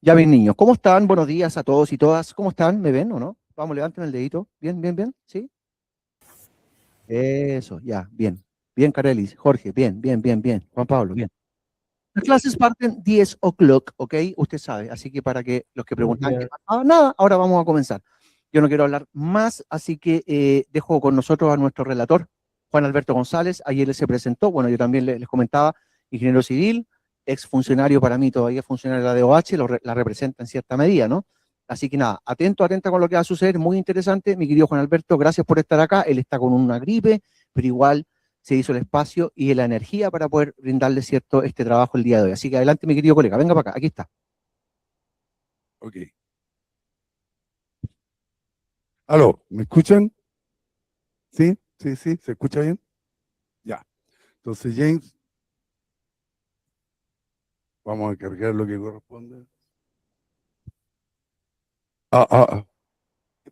Ya, mis niños, ¿cómo están? Buenos días a todos y todas. ¿Cómo están? ¿Me ven o no? Vamos, levanten el dedito. Bien, bien, bien. ¿Sí? Eso, ya, bien. Bien, Carelis. Jorge, bien, bien, bien, bien. Juan Pablo, bien. Las clases parten 10 o'clock, ¿ok? Usted sabe. Así que para que los que Buenos preguntan qué días. pasaba, nada, ahora vamos a comenzar. Yo no quiero hablar más, así que dejo con nosotros a nuestro relator, Juan Alberto González. Ayer él se presentó, bueno, yo también les comentaba, ingeniero civil, ex funcionario para mí, todavía funcionario de la DOH, la representa en cierta medida, ¿no? Así que nada, atento, atenta con lo que va a suceder, muy interesante. Mi querido Juan Alberto, gracias por estar acá. Él está con una gripe, pero igual se hizo el espacio y la energía para poder brindarle cierto este trabajo el día de hoy. Así que adelante, mi querido colega, venga para acá, aquí está. Ok. Aló, ¿me escuchan? ¿Sí? ¿Sí? ¿Sí? ¿Se escucha bien? Ya. Entonces, James, vamos a cargar lo que corresponde. Ah.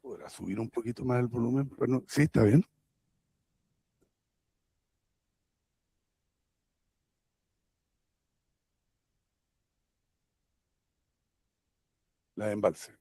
¿Podrá subir un poquito más el volumen? Bueno, sí, está bien. La de embalse.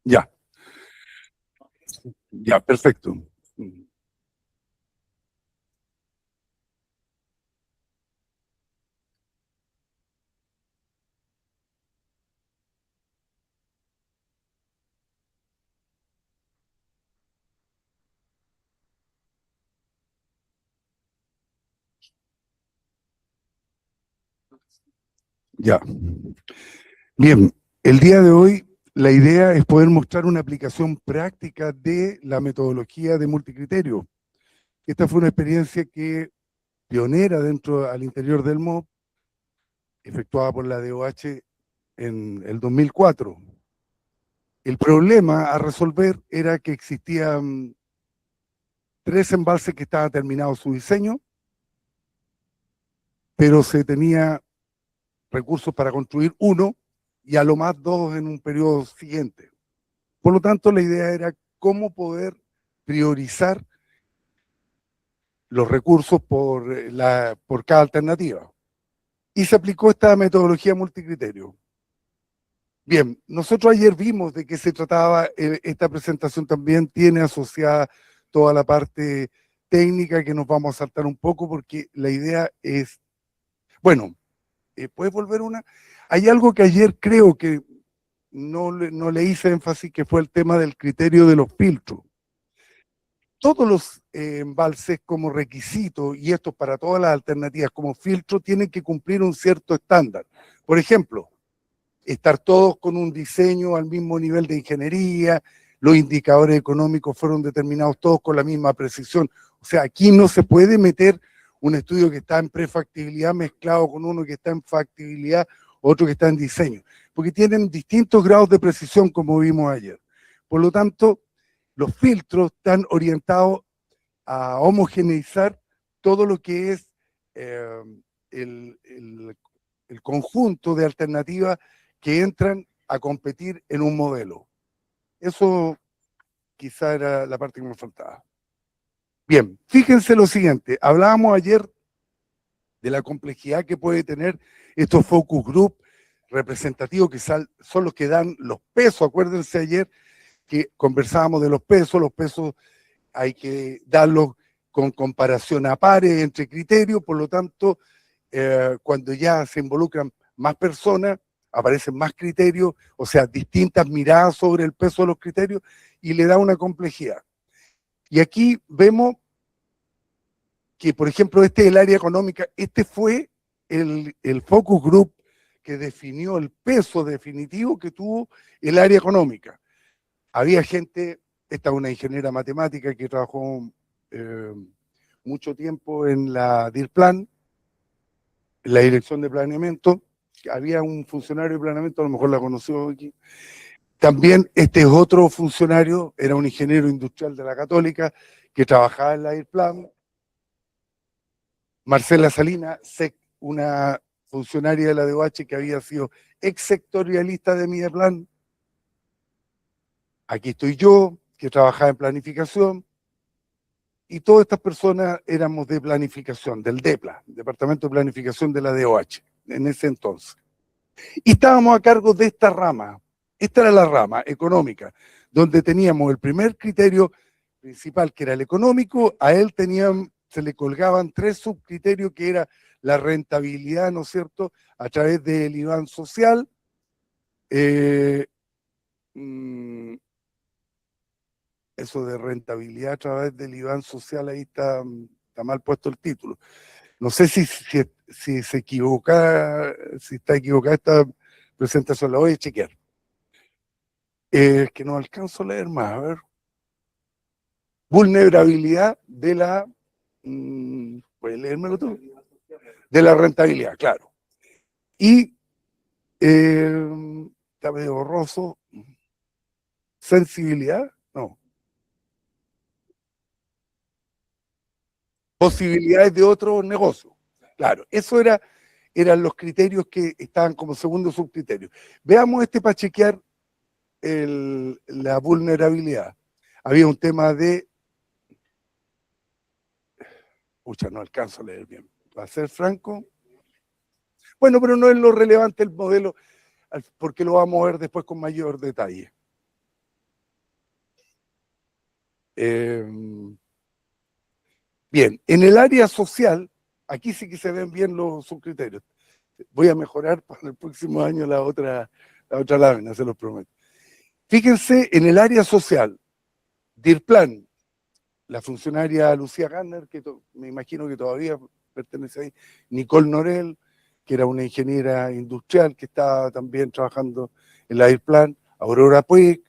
Ya, ya, perfecto. Ya. Bien, el día de hoy la idea es poder mostrar una aplicación práctica de la metodología de multicriterio. Esta fue una experiencia que pionera dentro al interior del MOB, efectuada por la DOH en el 2004. El problema a resolver era que existían 3 embalses que estaban terminados su diseño, pero se tenía recursos para construir uno y a lo más 2 en un periodo siguiente. Por lo tanto, la idea era cómo poder priorizar los recursos por cada alternativa. Y se aplicó esta metodología multicriterio. Bien, nosotros ayer vimos de qué se trataba. Esta presentación también tiene asociada toda la parte técnica que nos vamos a saltar un poco porque la idea es, bueno, ¿puedes volver una? Hay algo que ayer creo que no le hice énfasis, que fue el tema del criterio de los filtros. Todos los embalses como requisito, y esto para todas las alternativas como filtro, tienen que cumplir un cierto estándar. Por ejemplo, estar todos con un diseño al mismo nivel de ingeniería, los indicadores económicos fueron determinados todos con la misma precisión. O sea, aquí no se puede meter un estudio que está en prefactibilidad mezclado con uno que está en factibilidad, otro que está en diseño, porque tienen distintos grados de precisión como vimos ayer. Por lo tanto, los filtros están orientados a homogeneizar todo lo que es eh, el, el, el conjunto de alternativas que entran a competir en un modelo. Eso quizá era la parte que me faltaba. Bien, fíjense lo siguiente, hablábamos ayer de la complejidad que puede tener estos focus group representativos que son los que dan los pesos. Acuérdense ayer que conversábamos de los pesos hay que darlos con comparación a pares entre criterios, por lo tanto, cuando ya se involucran más personas, aparecen más criterios, o sea, distintas miradas sobre el peso de los criterios, y le da una complejidad. Y aquí vemos que, por ejemplo, este es el área económica, este fue el focus group que definió el peso definitivo que tuvo el área económica. Había gente, esta es una ingeniera matemática que trabajó eh, mucho tiempo en la DIRPLAN, en la dirección de planeamiento. Había un funcionario de planeamiento, a lo mejor la conoció aquí. También este es otro funcionario, era un ingeniero industrial de la Católica que trabajaba en la DIRPLAN. Marcela Salinas, una funcionaria de la DOH que había sido ex sectorialista de Mideplan. Aquí estoy yo, que trabajaba en planificación, y todas estas personas éramos de planificación, del DEPLA, Departamento de Planificación de la DOH, en ese entonces. Y estábamos a cargo de esta rama. Esta era la rama económica, donde teníamos el primer criterio principal, que era el económico. A él se le colgaban 3 subcriterios, que era la rentabilidad, ¿no es cierto?, a través del IBAN social. Eso de rentabilidad a través del IBAN social, ahí está mal puesto el título. No sé si se equivoca, si está equivocada esta presentación, la voy a chequear. Que no alcanzo a leer más, a ver. Vulnerabilidad de la... ¿puedes leérmelo tú? De la rentabilidad, claro. Y está medio borroso. Sensibilidad, no. Posibilidades de otro negocio. Claro, eso eran los criterios que estaban como segundo subcriterio. Veamos este para chequear la vulnerabilidad. Había un tema de... Pucha, no alcanzo a leer bien. Para ser franco. Bueno, pero no es lo relevante el modelo, porque lo vamos a ver después con mayor detalle. Bien, en el área social, aquí sí que se ven bien los subcriterios. Voy a mejorar para el próximo año la otra lámina, se los prometo. Fíjense, en el área social, DIRPLAN, la funcionaria Lucía Garner, que me imagino que todavía pertenece ahí, Nicole Norel, que era una ingeniera industrial que estaba también trabajando en la DIRPLAN, Aurora Puig,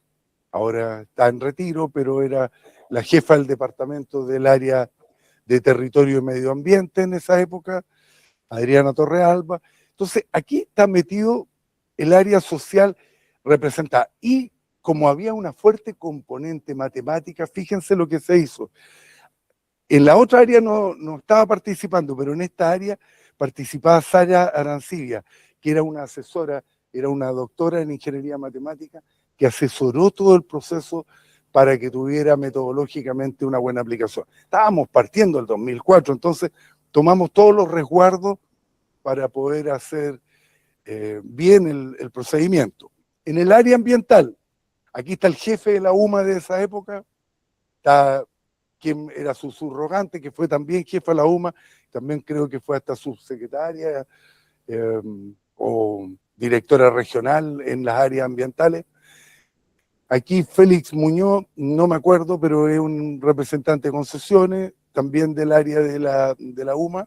ahora está en retiro, pero era la jefa del departamento del área de territorio y medio ambiente en esa época, Adriana Torrealba. Entonces, aquí está metido el área social representada. Y como había una fuerte componente matemática, fíjense lo que se hizo. En la otra área no estaba participando, pero en esta área participaba Sara Arancibia, que era una asesora, era una doctora en ingeniería matemática, que asesoró todo el proceso para que tuviera metodológicamente una buena aplicación. Estábamos partiendo el 2004, entonces tomamos todos los resguardos para poder hacer bien el procedimiento. En el área ambiental, aquí está el jefe de la UMA de esa época, está quien era su subrogante, que fue también jefe de la UMA, también creo que fue hasta subsecretaria o directora regional en las áreas ambientales. Aquí Félix Muñoz, no me acuerdo, pero es un representante de concesiones, también del área de la UMA,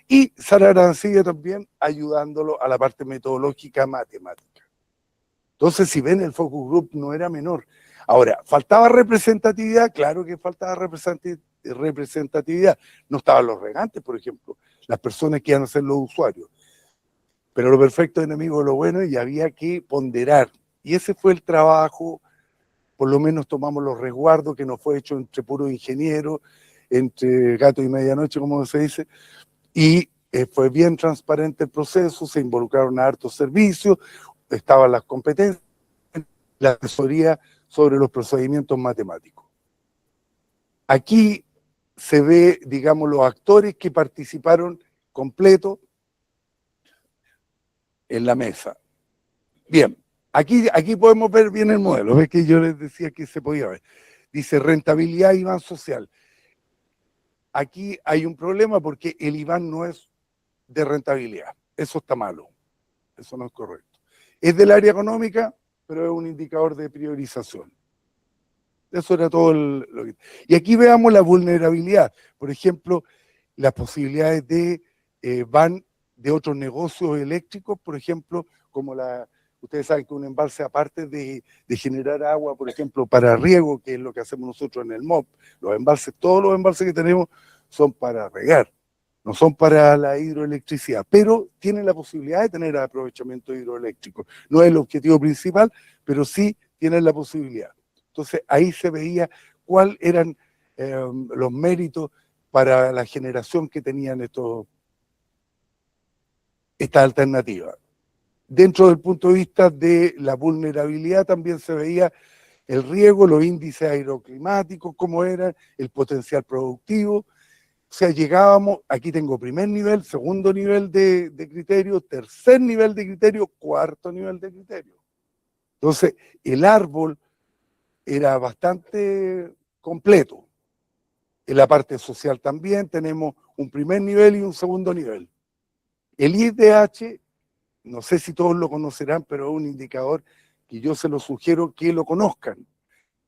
y Sara Arancibia también ayudándolo a la parte metodológica matemática. Entonces, si ven, el focus group no era menor. Ahora, ¿faltaba representatividad? Claro que faltaba representatividad. No estaban los regantes, por ejemplo, las personas que iban a ser los usuarios. Pero lo perfecto es enemigo de lo bueno y había que ponderar. Y ese fue el trabajo. Por lo menos tomamos los resguardos que nos fue hecho entre puros ingenieros, entre gato y medianoche, como se dice, y fue bien transparente el proceso, se involucraron a hartos servicios, estaban las competencias, la asesoría sobre los procedimientos matemáticos. Aquí se ve, digamos, los actores que participaron completo en la mesa. Bien. Aquí podemos ver bien el modelo, ves que yo les decía que se podía ver. Dice rentabilidad IBAN social. Aquí hay un problema porque el IBAN no es de rentabilidad. Eso está malo. Eso no es correcto. Es del área económica, pero es un indicador de priorización. Eso era todo lo que... Y aquí veamos la vulnerabilidad. Por ejemplo, las posibilidades de van de otros negocios eléctricos, por ejemplo, como ustedes saben que un embalse, aparte de generar agua, por ejemplo, para riego, que es lo que hacemos nosotros en el MOP, los embalses, todos los embalses que tenemos son para regar, no son para la hidroelectricidad, pero tienen la posibilidad de tener aprovechamiento hidroeléctrico. No es el objetivo principal, pero sí tienen la posibilidad. Entonces ahí se veía cuáles eran los méritos para la generación que tenían estos esta alternativa. Dentro del punto de vista de la vulnerabilidad también se veía el riego, los índices aeroclimáticos, cómo eran, el potencial productivo. O sea, llegábamos, aquí tengo primer nivel, segundo nivel de criterio, tercer nivel de criterio, cuarto nivel de criterio. Entonces, el árbol era bastante completo. En la parte social también tenemos un primer nivel y un segundo nivel. El IDH, no sé si todos lo conocerán, pero es un indicador que yo se lo sugiero que lo conozcan,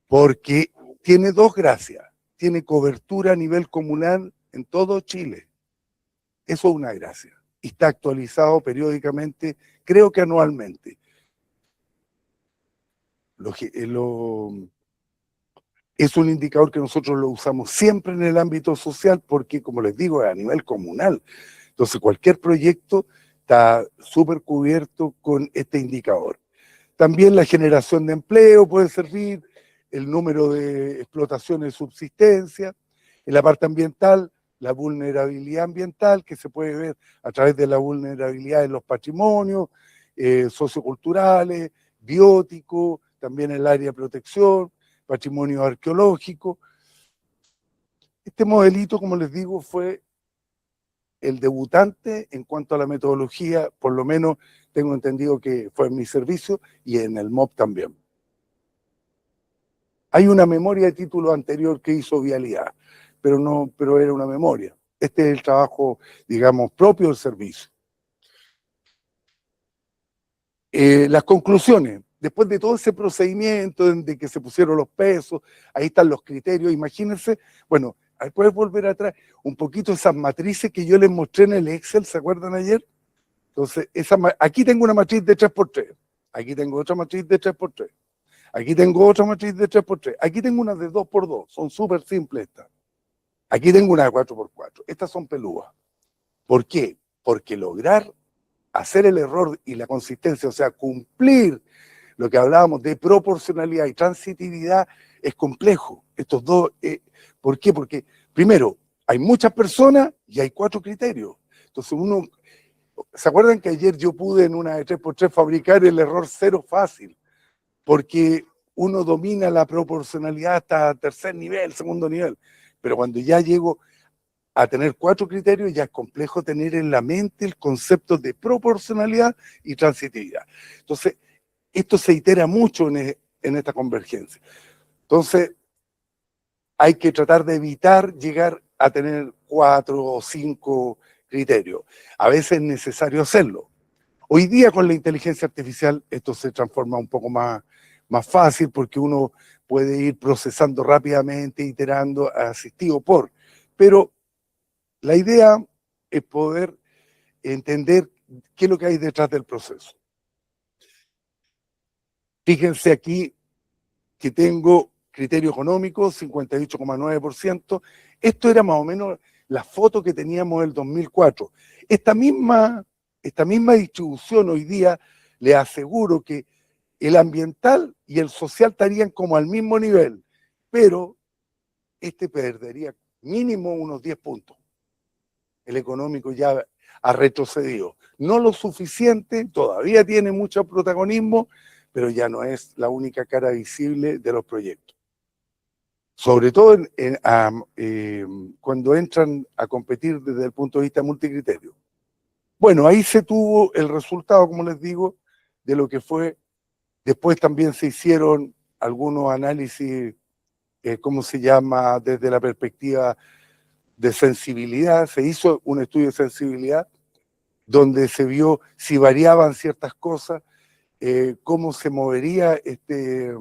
porque tiene dos gracias. Tiene cobertura a nivel comunal en todo Chile. Eso es una gracia. Y está actualizado periódicamente, creo que anualmente. Es un indicador que nosotros lo usamos siempre en el ámbito social porque, como les digo, es a nivel comunal. Entonces, cualquier proyecto está súper cubierto con este indicador. También la generación de empleo puede servir, el número de explotaciones de subsistencia. En la parte ambiental, la vulnerabilidad ambiental, que se puede ver a través de la vulnerabilidad de los patrimonios socioculturales, bióticos, también el área de protección, patrimonio arqueológico. Este modelito, como les digo, fue el debutante en cuanto a la metodología, por lo menos tengo entendido que fue en mi servicio y en el MOP también. Hay una memoria de título anterior que hizo Vialidad, pero era una memoria. Este es el trabajo, digamos, propio del servicio. Las conclusiones, después de todo ese procedimiento de que se pusieron los pesos, ahí están los criterios, imagínense, bueno, puedes volver atrás un poquito esas matrices que yo les mostré en el Excel, ¿se acuerdan ayer? Entonces, aquí tengo una matriz de 3×3, aquí tengo otra matriz de 3×3, aquí tengo otra matriz de 3×3, aquí tengo una de 2×2, son súper simples estas. Aquí tengo una de 4×4, estas son pelúas. ¿Por qué? Porque lograr hacer el error y la consistencia, o sea, cumplir lo que hablábamos de proporcionalidad y transitividad, es complejo. Estos dos, ¿por qué? Porque, primero, hay muchas personas y hay 4 criterios. Entonces uno, ¿se acuerdan que ayer yo pude en una de 3×3 fabricar el error cero fácil? Porque uno domina la proporcionalidad hasta tercer nivel, segundo nivel. Pero cuando ya llego a tener 4 criterios, ya es complejo tener en la mente el concepto de proporcionalidad y transitividad. Entonces, esto se itera mucho en esta convergencia. Entonces, hay que tratar de evitar llegar a tener 4 o 5 criterios. A veces es necesario hacerlo. Hoy día con la inteligencia artificial esto se transforma un poco más fácil porque uno puede ir procesando rápidamente, iterando, asistido por. Pero la idea es poder entender qué es lo que hay detrás del proceso. Fíjense aquí que tengo criterio económico, 58,9%. Esto era más o menos la foto que teníamos en el 2004. Esta misma distribución hoy día, le aseguro que el ambiental y el social estarían como al mismo nivel, pero este perdería mínimo unos 10 puntos. El económico ya ha retrocedido. No lo suficiente, todavía tiene mucho protagonismo, pero ya no es la única cara visible de los proyectos. Sobre todo cuando entran a competir desde el punto de vista multicriterio. Bueno, ahí se tuvo el resultado, como les digo, de lo que fue. Después también se hicieron algunos análisis, ¿cómo se llama?, desde la perspectiva de sensibilidad. Se hizo un estudio de sensibilidad donde se vio si variaban ciertas cosas, cómo se movería este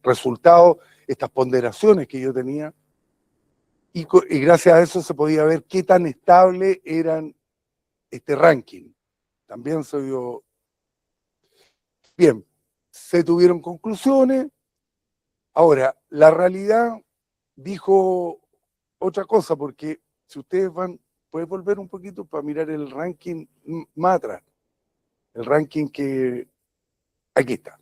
resultado, estas ponderaciones que yo tenía, y gracias a eso se podía ver qué tan estable eran este ranking. También se vio. Bien, se tuvieron conclusiones. Ahora, la realidad dijo otra cosa, porque si ustedes pueden volver un poquito para mirar el ranking más atrás. El ranking que aquí está.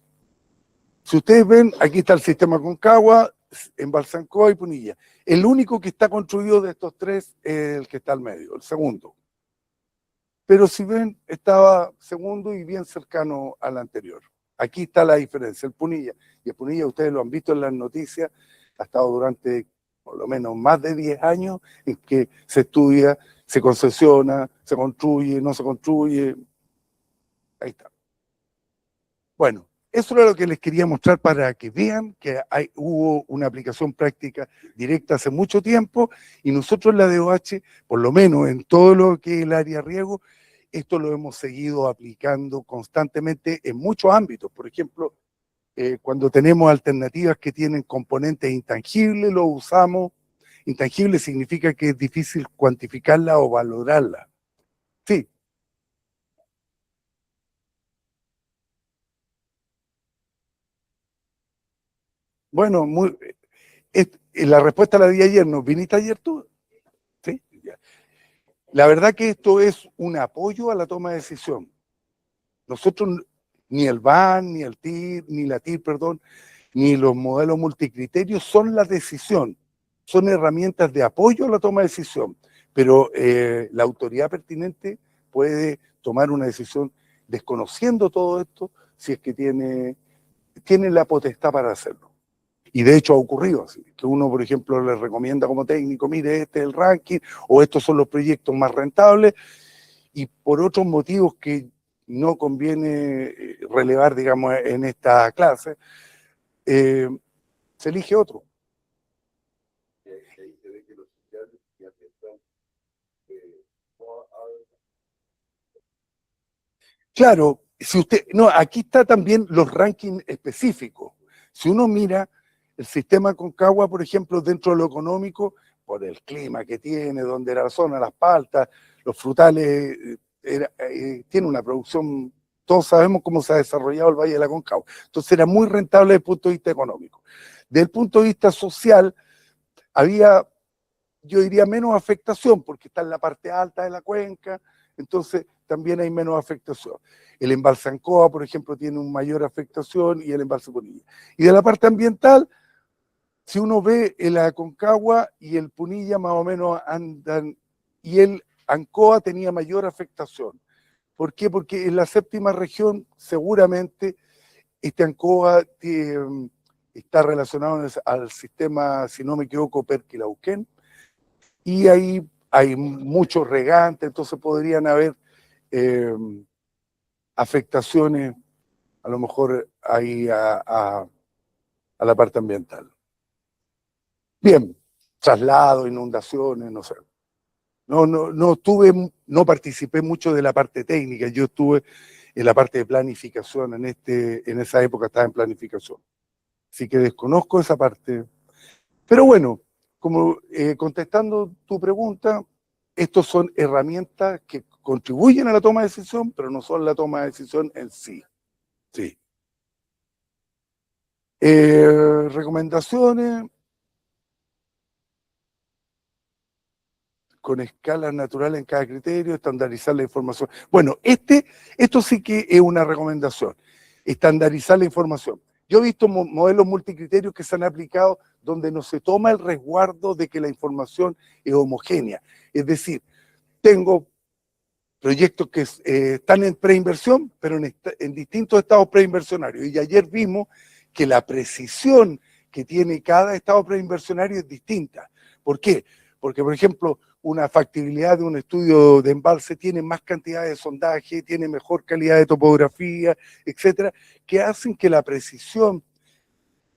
Si ustedes ven, aquí está el sistema Concagua, Embalsancoa y Punilla. El único que está construido de estos tres es el que está al medio, el segundo. pero si ven, estaba segundo y bien cercano al anterior. Aquí está la diferencia, el Punilla. Y el Punilla, ustedes lo han visto en las noticias, ha estado durante por lo menos más de 10 años en que se estudia, se concesiona, se construye, no se construye. Ahí está. Bueno, eso era lo que les quería mostrar para que vean que hubo una aplicación práctica directa hace mucho tiempo y nosotros en la DOH, por lo menos en todo lo que es el área riego, esto lo hemos seguido aplicando constantemente en muchos ámbitos. Por ejemplo, cuando tenemos alternativas que tienen componentes intangibles, lo usamos. Intangible significa que es difícil cuantificarla o valorarla. Sí. Bueno, la respuesta la di ayer, ¿no? ¿Viniste ayer tú? Sí. Ya. La verdad que esto es un apoyo a la toma de decisión. Nosotros, ni el BAN, ni el TIR, ni la TIR, perdón, ni los modelos multicriterios son la decisión, son herramientas de apoyo a la toma de decisión, pero la autoridad pertinente puede tomar una decisión desconociendo todo esto si es que tiene la potestad para hacerlo. Y de hecho ha ocurrido así, que uno, por ejemplo, le recomienda como técnico, mire, este es el ranking, o estos son los proyectos más rentables, y por otros motivos que no conviene relevar, digamos, en esta clase, se elige otro. Claro, si usted, no, aquí está también los rankings específicos. Si uno mira el sistema Concagua, por ejemplo, dentro de lo económico, por el clima que tiene, donde era la zona, las paltas, los frutales, tiene una producción, todos sabemos cómo se ha desarrollado el Valle de la Concagua. Entonces era muy rentable desde el punto de vista económico. Desde el punto de vista social, había, yo diría, menos afectación, porque está en la parte alta de la cuenca, entonces también hay menos afectación. El embalse Ancoa, por ejemplo, tiene una mayor afectación y el embalse Punilla. Y de la parte ambiental, si uno ve el Aconcagua y el Punilla más o menos andan, y el Ancoa tenía mayor afectación. ¿Por qué? Porque en la séptima región seguramente este Ancoa está relacionado al sistema, si no me equivoco, Perquilauquén, y ahí hay muchos regantes, entonces podrían haber afectaciones, a lo mejor ahí a la parte ambiental. Bien, traslado, inundaciones, no sé. No participé mucho de la parte técnica, yo estuve en la parte de planificación, en esa época estaba en planificación. Así que desconozco esa parte. Pero bueno, como contestando tu pregunta, estos son herramientas que contribuyen a la toma de decisión, pero no son la toma de decisión en sí. Sí. Recomendaciones con escalas naturales en cada criterio, estandarizar la información. Bueno, esto sí que es una recomendación, estandarizar la información. Yo he visto modelos multicriterios que se han aplicado donde no se toma el resguardo de que la información es homogénea. Es decir, tengo proyectos que están en preinversión, pero en distintos estados preinversionarios. Y ayer vimos que la precisión que tiene cada estado preinversionario es distinta. ¿Por qué? Porque, por ejemplo, una factibilidad de un estudio de embalse tiene más cantidad de sondaje, tiene mejor calidad de topografía, etcétera, que hacen que la precisión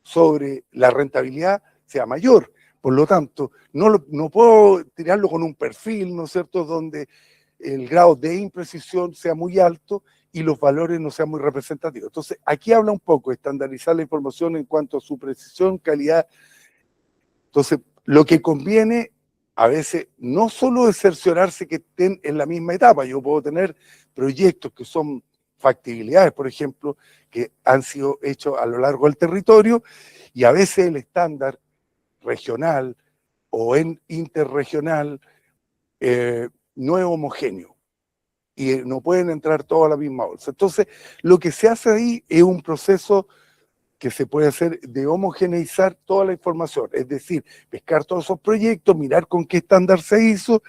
sobre la rentabilidad sea mayor. Por lo tanto, no puedo tirarlo con un perfil, ¿no es cierto?, donde el grado de imprecisión sea muy alto y los valores no sean muy representativos. Entonces, aquí habla un poco de estandarizar la información en cuanto a su precisión, calidad. Entonces, lo que conviene a veces no solo es cerciorarse que estén en la misma etapa. Yo puedo tener proyectos que son factibilidades, por ejemplo, que han sido hechos a lo largo del territorio y a veces el estándar regional o interregional no es homogéneo y no pueden entrar todos a la misma bolsa. Entonces, lo que se hace ahí es un proceso que se puede hacer de homogeneizar toda la información, es decir, pescar todos esos proyectos, mirar con qué estándar se hizo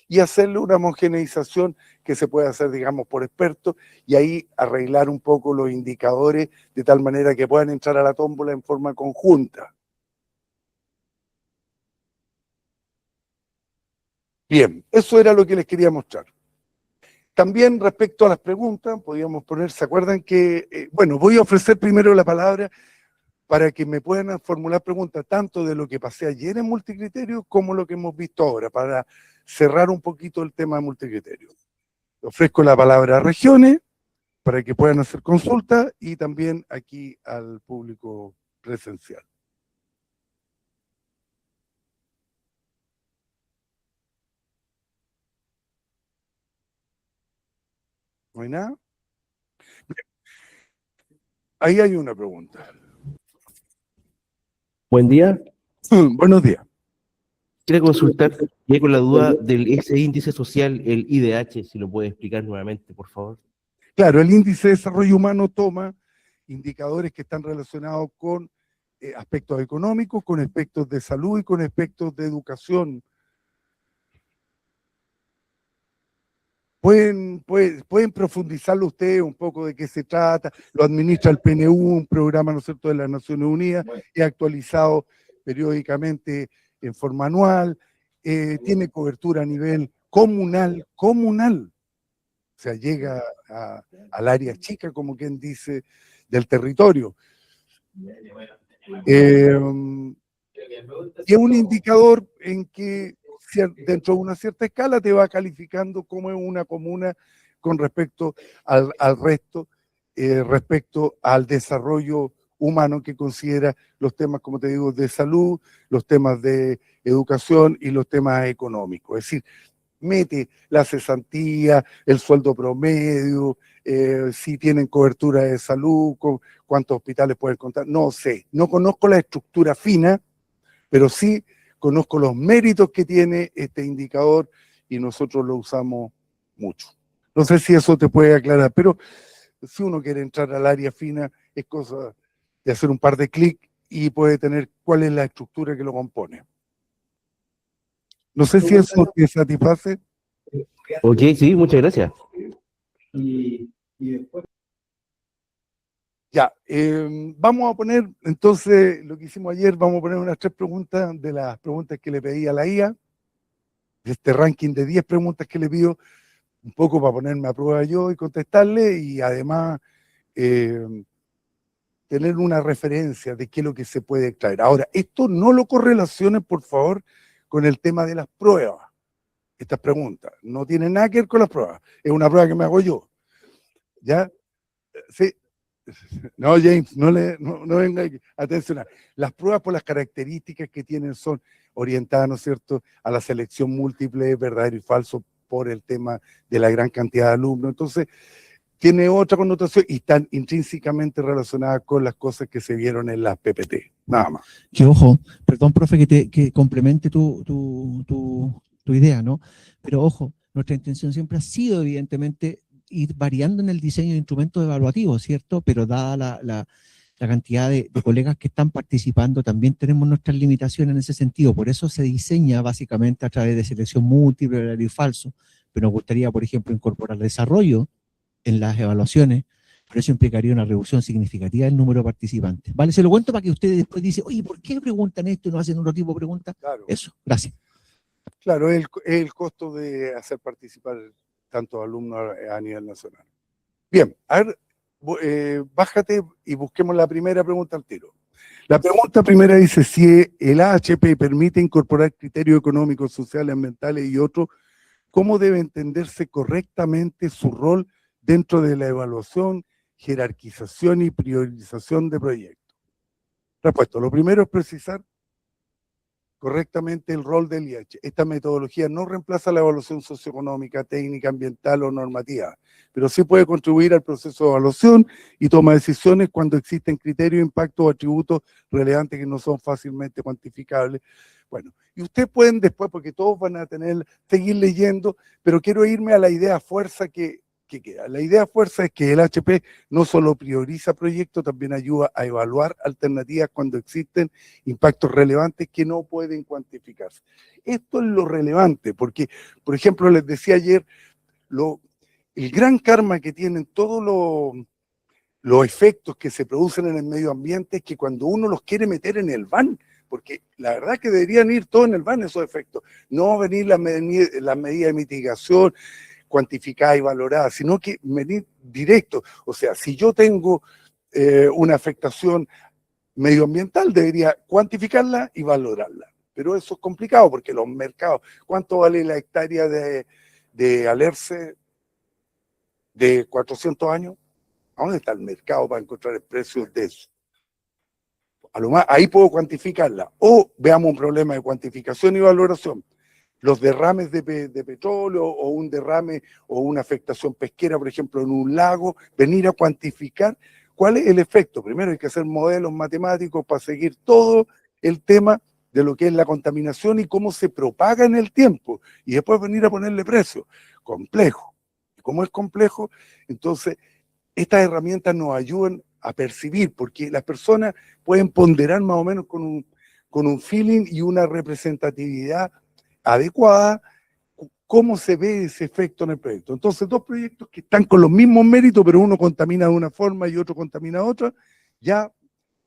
y hacerle una homogeneización que se puede hacer, digamos, por expertos, y ahí arreglar un poco los indicadores de tal manera que puedan entrar a la tómbola en forma conjunta. Bien, eso era lo que les quería mostrar. También respecto a las preguntas, podríamos poner, ¿se acuerdan que, bueno, voy a ofrecer primero la palabra para que me puedan formular preguntas tanto de lo que pasé ayer en multicriterio como lo que hemos visto ahora, para cerrar un poquito el tema de multicriterio. Ofrezco la palabra a regiones para que puedan hacer consultas y también aquí al público presencial. ¿No hay nada? Ahí hay una pregunta. Buen día. Buenos días. Quiero consultar, ya con la duda ese índice social, el IDH, si lo puede explicar nuevamente, por favor. Claro, el índice de desarrollo humano toma indicadores que están relacionados con aspectos económicos, con aspectos de salud y con aspectos de educación. Pueden profundizarlo ustedes un poco de qué se trata. Lo administra el PNU, un programa, ¿no es cierto?, de las Naciones Unidas, es actualizado periódicamente en forma anual, tiene cobertura a nivel comunal. O sea, llega al área chica, como quien dice, del territorio. Y es un indicador en que dentro de una cierta escala te va calificando como es una comuna con respecto al resto, respecto al desarrollo humano que considera los temas, como te digo, de salud, los temas de educación y los temas económicos. Es decir, mete la cesantía, el sueldo promedio, si tienen cobertura de salud, cuántos hospitales pueden contar, no sé, no conozco la estructura fina, pero sí conozco los méritos que tiene este indicador y nosotros lo usamos mucho. No sé si eso te puede aclarar, pero si uno quiere entrar al área fina, es cosa de hacer un par de clics y puede tener cuál es la estructura que lo compone. No sé si eso te satisface. Ok, sí, muchas gracias. Ya, vamos a poner, entonces, lo que hicimos ayer, vamos a poner unas 3 preguntas de las preguntas que le pedí a la IA, de este ranking de 10 preguntas que le pido, un poco para ponerme a prueba yo y contestarle, y además tener una referencia de qué es lo que se puede extraer. Ahora, esto no lo correlacionen, por favor, con el tema de las pruebas. Estas preguntas no tienen nada que ver con las pruebas, es una prueba que me hago yo. ¿Ya? Sí. No, James, no venga a atencionar. Las pruebas, por las características que tienen, son orientadas, ¿no es cierto?, a la selección múltiple, verdadero y falso, por el tema de la gran cantidad de alumnos. Entonces, tiene otra connotación y están intrínsecamente relacionadas con las cosas que se vieron en las PPT. Nada más. Que ojo, perdón, profe, que complemente tu idea, ¿no? Pero ojo, nuestra intención siempre ha sido, evidentemente, ir variando en el diseño de instrumentos evaluativos, ¿cierto? Pero dada la cantidad de colegas que están participando, también tenemos nuestras limitaciones en ese sentido. Por eso se diseña básicamente a través de selección múltiple, verdadero y falso. Pero nos gustaría, por ejemplo, incorporar desarrollo en las evaluaciones, pero eso implicaría una reducción significativa del número de participantes. ¿Vale? Se lo cuento para que ustedes después dicen, oye, ¿por qué preguntan esto y no hacen otro tipo de preguntas? Claro. Eso, gracias. Claro, es el costo de hacer participar tantos alumnos a nivel nacional. Bien, a ver, bájate y busquemos la primera pregunta al tiro. La pregunta primera dice, si el AHP permite incorporar criterios económicos, sociales, ambientales y otros, ¿cómo debe entenderse correctamente su rol dentro de la evaluación, jerarquización y priorización de proyectos? Respuesta, lo primero es precisar correctamente el rol del IH. Esta metodología no reemplaza la evaluación socioeconómica, técnica, ambiental o normativa, pero sí puede contribuir al proceso de evaluación y toma de decisiones cuando existen criterios, impactos o atributos relevantes que no son fácilmente cuantificables. Bueno, y ustedes pueden después, porque todos van a seguir leyendo, pero quiero irme a la idea fuerza que ¿qué queda? La idea fuerza es que el HP no solo prioriza proyectos, también ayuda a evaluar alternativas cuando existen impactos relevantes que no pueden cuantificarse. Esto es lo relevante, porque, por ejemplo, les decía ayer, el gran karma que tienen todos los efectos que se producen en el medio ambiente es que cuando uno los quiere meter en el van, porque la verdad que deberían ir todos en el van esos efectos, no venir las medidas de mitigación, cuantificada y valorada, sino que venir directo. O sea, si yo tengo una afectación medioambiental, debería cuantificarla y valorarla. Pero eso es complicado porque los mercados, ¿cuánto vale la hectárea de Alerce de 400 años? ¿A dónde está el mercado para encontrar el precio de eso? A lo más, ahí puedo cuantificarla. O veamos un problema de cuantificación y valoración. Los derrames de petróleo o un derrame o una afectación pesquera, por ejemplo, en un lago, venir a cuantificar cuál es el efecto. Primero hay que hacer modelos matemáticos para seguir todo el tema de lo que es la contaminación y cómo se propaga en el tiempo. Y después venir a ponerle precio. Complejo. Y como es complejo, entonces estas herramientas nos ayudan a percibir, porque las personas pueden ponderar más o menos con un feeling y una representatividad adecuada cómo se ve ese efecto en el proyecto. Entonces, dos proyectos que están con los mismos méritos, pero uno contamina de una forma y otro contamina de otra, ya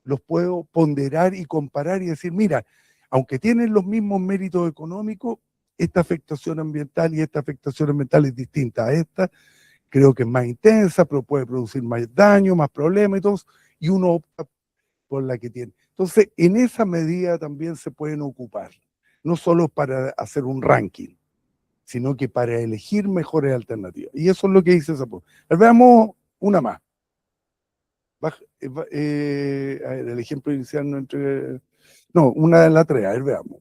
los puedo ponderar y comparar y decir, mira, aunque tienen los mismos méritos económicos, esta afectación ambiental y esta afectación ambiental es distinta a esta, creo que es más intensa, pero puede producir más daño, más problemas y todo, y uno opta por la que tiene. Entonces, en esa medida también se pueden ocupar, no solo para hacer un ranking, sino que para elegir mejores alternativas. Y eso es lo que dice esa post. Veamos una más. A ver, el ejemplo inicial no entre... No, una de las tres, a ver, veamos.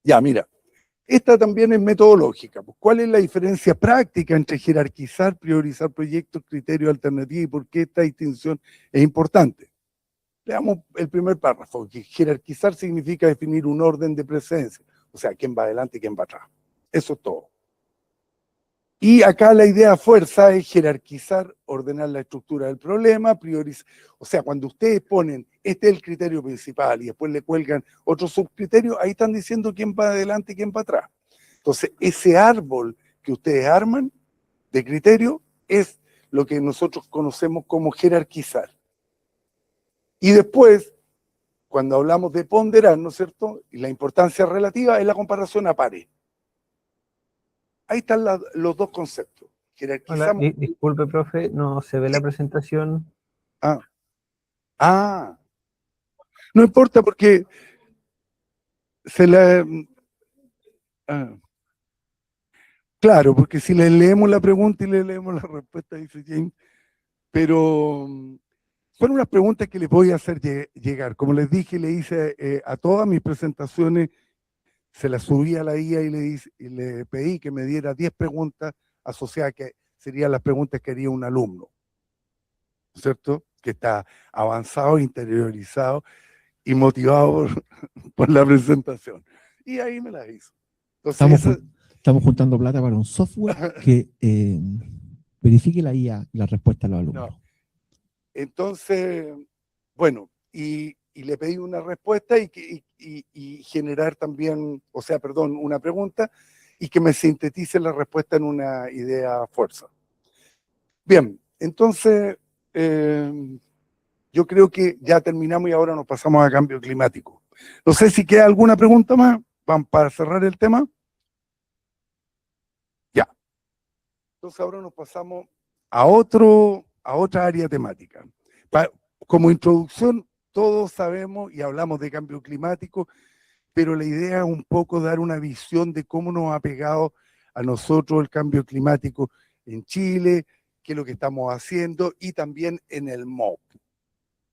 Ya, mira, esta también es metodológica. Pues, ¿cuál es la diferencia práctica entre jerarquizar, priorizar proyectos, criterios alternativos y por qué esta distinción es importante? Veamos el primer párrafo, que jerarquizar significa definir un orden de presencia, o sea, quién va adelante y quién va atrás. Eso es todo. Y acá la idea fuerza es jerarquizar, ordenar la estructura del problema, priorizar. O sea, cuando ustedes ponen, este es el criterio principal y después le cuelgan otros subcriterios, ahí están diciendo quién va adelante y quién va atrás. Entonces, ese árbol que ustedes arman de criterio es lo que nosotros conocemos como jerarquizar. Y después, cuando hablamos de ponderar, ¿no es cierto? Y la importancia relativa es la comparación a pares. Ahí están los dos conceptos. Hola, Jerarquizamos. disculpe, profe, no se ve la presentación. Ah, no importa porque se la... ah, claro, porque si le leemos la pregunta y le leemos la respuesta, dice James, pero son unas preguntas que les voy a hacer llegar. Como les dije, le hice a todas mis presentaciones, se las subí a la IA y le pedí que me diera 10 preguntas asociadas, que serían las preguntas que haría un alumno, ¿cierto? Que está avanzado, interiorizado y motivado por la presentación. Y ahí me las hizo. Entonces, Estamos juntando plata para un software que verifique la IA, la respuesta a los alumnos. no. Entonces, bueno, y le pedí una respuesta y generar también, o sea, perdón, una pregunta y que me sintetice la respuesta en una idea fuerza. Bien, entonces, yo creo que ya terminamos y ahora nos pasamos a cambio climático. No sé si queda alguna pregunta más para cerrar el tema. Ya. Entonces ahora nos pasamos a otra área temática. Como introducción, todos sabemos y hablamos de cambio climático, pero la idea es un poco dar una visión de cómo nos ha pegado a nosotros el cambio climático en Chile, qué es lo que estamos haciendo y también en el MOP.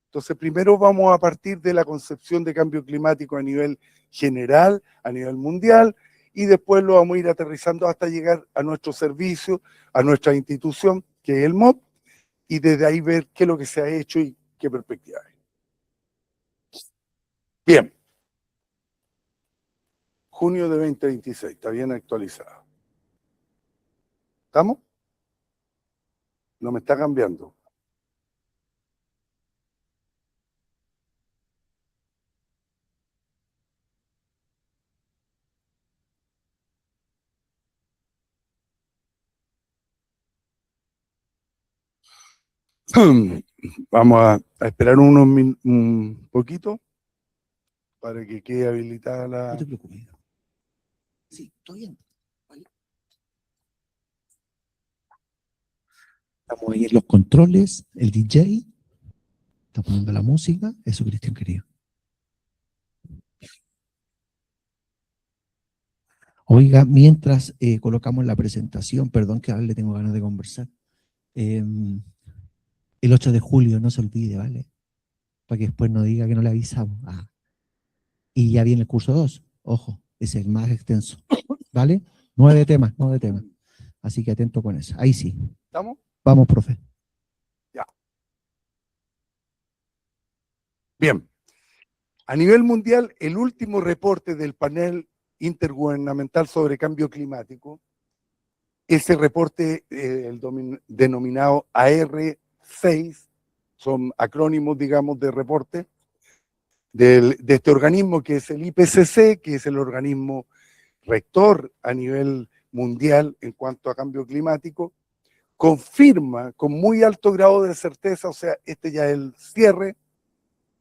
Entonces, primero vamos a partir de la concepción de cambio climático a nivel general, a nivel mundial, y después lo vamos a ir aterrizando hasta llegar a nuestro servicio, a nuestra institución, que es el MOP, y desde ahí ver qué es lo que se ha hecho y qué perspectiva hay. Bien. junio de 2026, está bien actualizada. ¿Estamos? No me está cambiando. Vamos a esperar un poquito para que quede habilitada No la... te preocupes. Sí, todo bien. Vale. Estamos ahí en los controles, el DJ está poniendo la música. Eso, Cristian, querido. Oiga, mientras colocamos la presentación, perdón que ahora le tengo ganas de conversar. El 8 de julio, no se olvide, ¿vale? Para que después no diga que no le avisamos. Ah. Y ya viene el curso 2, ojo, es el más extenso, ¿vale? 9 temas, 9 temas. Así que atento con eso. Ahí sí. ¿Estamos? Vamos, profe. Ya. Bien. A nivel mundial, el último reporte del panel intergubernamental sobre cambio climático, ese reporte, denominado AR6, son acrónimos, digamos, de reporte, de este organismo que es el IPCC, que es el organismo rector a nivel mundial en cuanto a cambio climático, confirma con muy alto grado de certeza, o sea, este ya es el cierre,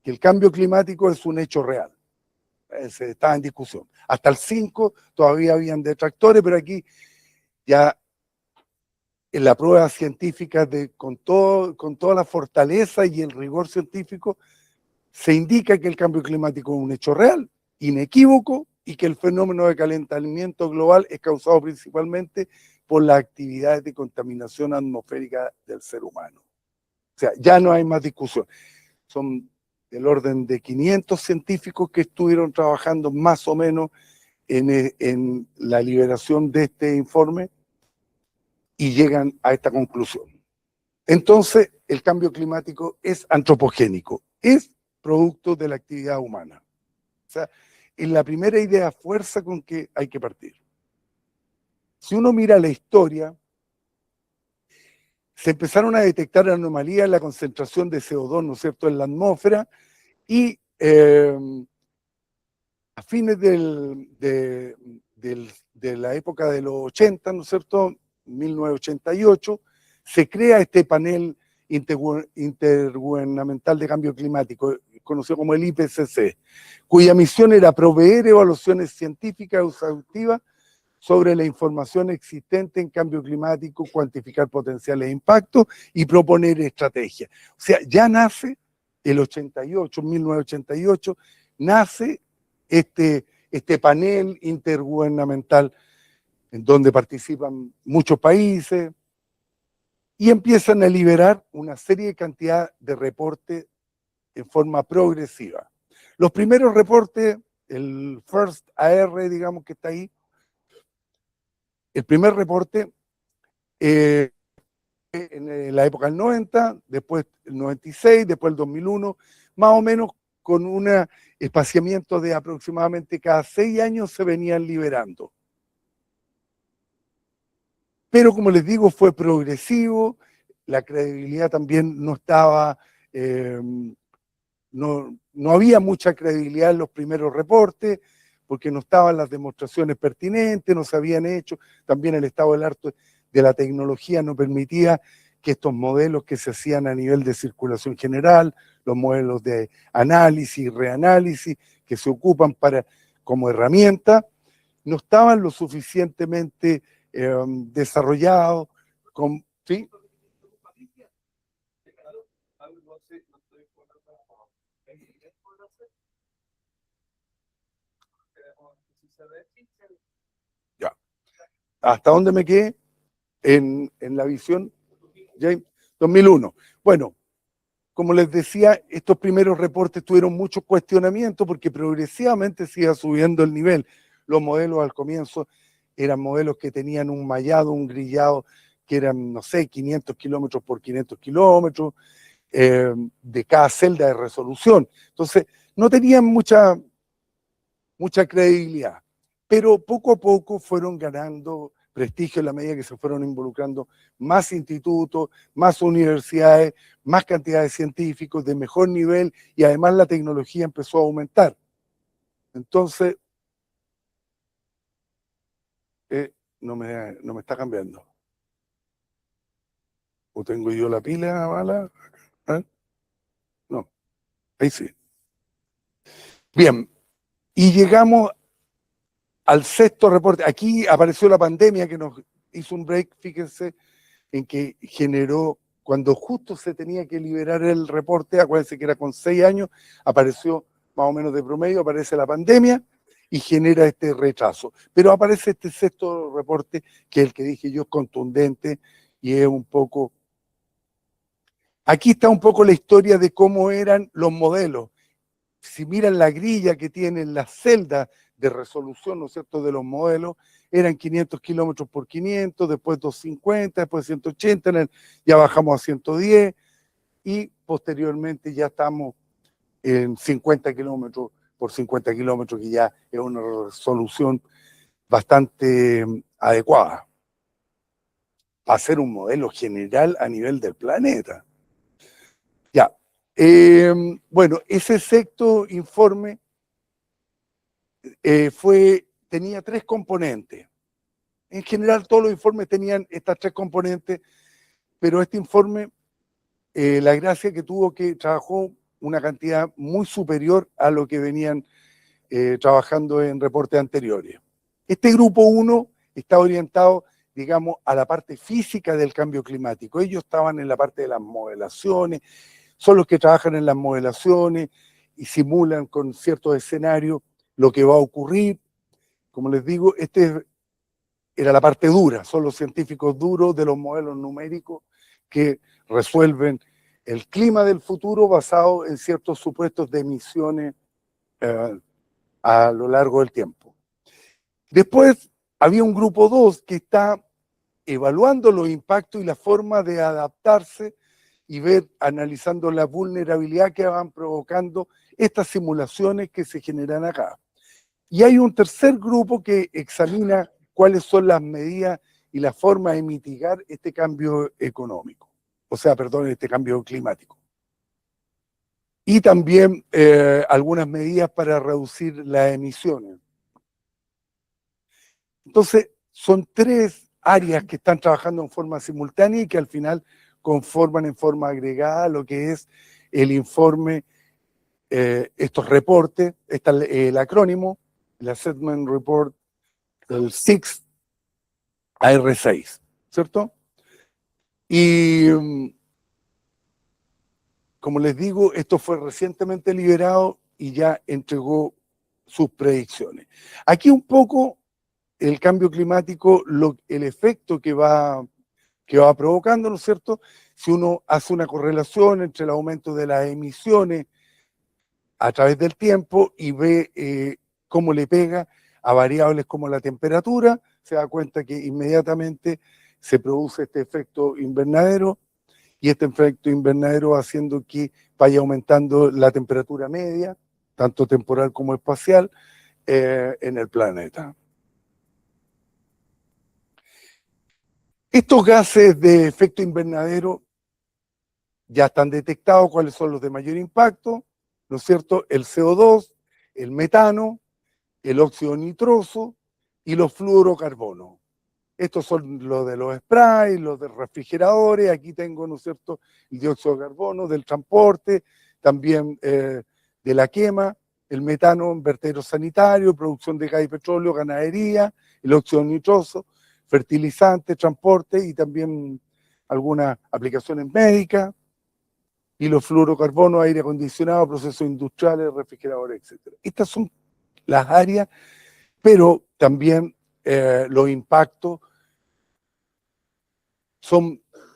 que el cambio climático es un hecho real. Estaba en discusión. Hasta el 5 todavía habían detractores, pero aquí ya en la prueba científica con toda la fortaleza y el rigor científico, se indica que el cambio climático es un hecho real, inequívoco, y que el fenómeno de calentamiento global es causado principalmente por las actividades de contaminación atmosférica del ser humano. O sea, ya no hay más discusión. Son del orden de 500 científicos que estuvieron trabajando más o menos en la liberación de este informe y llegan a esta conclusión. Entonces, el cambio climático es antropogénico, es producto de la actividad humana. O sea, es la primera idea fuerza con que hay que partir. Si uno mira la historia, se empezaron a detectar anomalías en la concentración de CO2, ¿no es cierto?, en la atmósfera, y a fines de la época de los 80, ¿no es cierto?, 1988, se crea este panel intergubernamental de cambio climático, conocido como el IPCC, cuya misión era proveer evaluaciones científicas exhaustivas sobre la información existente en cambio climático, cuantificar potenciales impactos y proponer estrategias. O sea, ya nace el 88, 1988, nace este panel intergubernamental en donde participan muchos países y empiezan a liberar una serie de cantidad de reportes en forma progresiva. Los primeros reportes, el First AR, digamos que está ahí, el primer reporte en la época del 90, después el 96, después el 2001, más o menos con un espaciamiento de aproximadamente cada 6 años se venían liberando. Pero como les digo, fue progresivo, la credibilidad también no estaba, no había mucha credibilidad en los primeros reportes, porque no estaban las demostraciones pertinentes, no se habían hecho, también el estado del arte de la tecnología no permitía que estos modelos que se hacían a nivel de circulación general, los modelos de análisis y reanálisis que se ocupan como herramienta, no estaban lo suficientemente desarrollados. ¿Sí? Ya. ¿Hasta dónde me quedé? En la visión, James, 2001. Bueno, como les decía, estos primeros reportes tuvieron muchos cuestionamientos porque progresivamente se iba subiendo el nivel. Los modelos al comienzo eran modelos que tenían un mallado, un grillado, que eran, no sé, 500 kilómetros por 500 kilómetros, de cada celda de resolución. Entonces, no tenían mucha credibilidad. pero poco a poco fueron ganando prestigio en la medida que se fueron involucrando más institutos, más universidades, más cantidad de científicos de mejor nivel y además la tecnología empezó a aumentar. Entonces, no me está cambiando. ¿O tengo yo la pila mala? ¿Eh? No, ahí sí. Bien, y llegamos al sexto reporte. Aquí apareció la pandemia que nos hizo un break, fíjense, en que generó, cuando justo se tenía que liberar el reporte, acuérdense que era con 6 años, apareció más o menos de promedio, aparece la pandemia y genera este retraso. Pero aparece este sexto reporte, que es el que dije yo, es contundente y es un poco... Aquí está un poco la historia de cómo eran los modelos. Si miran la grilla que tienen las celdas de resolución, ¿no es cierto?, de los modelos, eran 500 kilómetros por 500, después 250, después 180, ya bajamos a 110 y posteriormente ya estamos en 50 kilómetros por 50 kilómetros, que ya es una resolución bastante adecuada para hacer un modelo general a nivel del planeta. Ya. Bueno, ese sexto informe tenía 3 componentes. En general, todos los informes tenían estas 3 componentes, pero este informe, la gracia que tuvo que trabajó una cantidad muy superior a lo que venían trabajando en reportes anteriores. Este grupo 1 está orientado, digamos, a la parte física del cambio climático. Ellos estaban en la parte de las modelaciones, son los que trabajan en las modelaciones y simulan con ciertos escenarios lo que va a ocurrir. Como les digo, era la parte dura, son los científicos duros de los modelos numéricos que resuelven el clima del futuro basado en ciertos supuestos de emisiones a lo largo del tiempo. Después había un grupo 2 que está evaluando los impactos y la forma de adaptarse y analizando la vulnerabilidad que van provocando estas simulaciones que se generan acá. Y hay un tercer grupo que examina cuáles son las medidas y la forma de mitigar este cambio económico, este cambio climático. Y también algunas medidas para reducir las emisiones. Entonces, son 3 áreas que están trabajando en forma simultánea y que al final conforman en forma agregada lo que es el informe, estos reportes, el acrónimo, el Assessment Report, el 6 AR6, ¿cierto? Y como les digo, esto fue recientemente liberado y ya entregó sus predicciones. Aquí un poco el cambio climático, el efecto que va provocando, ¿no es cierto? Si uno hace una correlación entre el aumento de las emisiones a través del tiempo y ve cómo le pega a variables como la temperatura, se da cuenta que inmediatamente se produce este efecto invernadero, y este efecto invernadero va haciendo que vaya aumentando la temperatura media, tanto temporal como espacial, en el planeta. Estos gases de efecto invernadero ya están detectados cuáles son los de mayor impacto, ¿no es cierto? El CO2, el metano, el óxido nitroso y los fluorocarbonos. Estos son los de los sprays, los de refrigeradores, aquí tengo, ¿no es cierto?, el dióxido de carbono, del transporte, también de la quema, el metano en vertederos sanitarios, producción de gas y petróleo, ganadería, el óxido nitroso, fertilizante, transporte y también algunas aplicaciones médicas, y los fluorocarbonos, aire acondicionado, procesos industriales, refrigeradores, etc. Estas son las áreas, pero también los impactos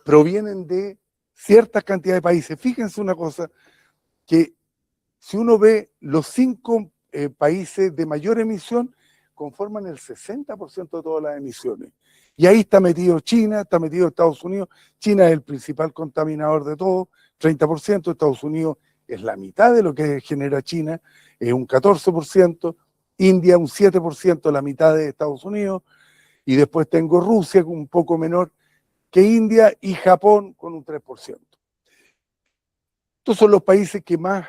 provienen de ciertas cantidades de países. Fíjense una cosa, que si uno ve los 5 países de mayor emisión, conforman el 60% de todas las emisiones. Y ahí está metido China, está metido Estados Unidos. China es el principal contaminador de todo, 30%. Estados Unidos es la mitad de lo que genera China, es un 14%. India un 7%, la mitad de Estados Unidos, y después tengo Rusia, un poco menor que India, y Japón con un 3%. Estos son los países que más,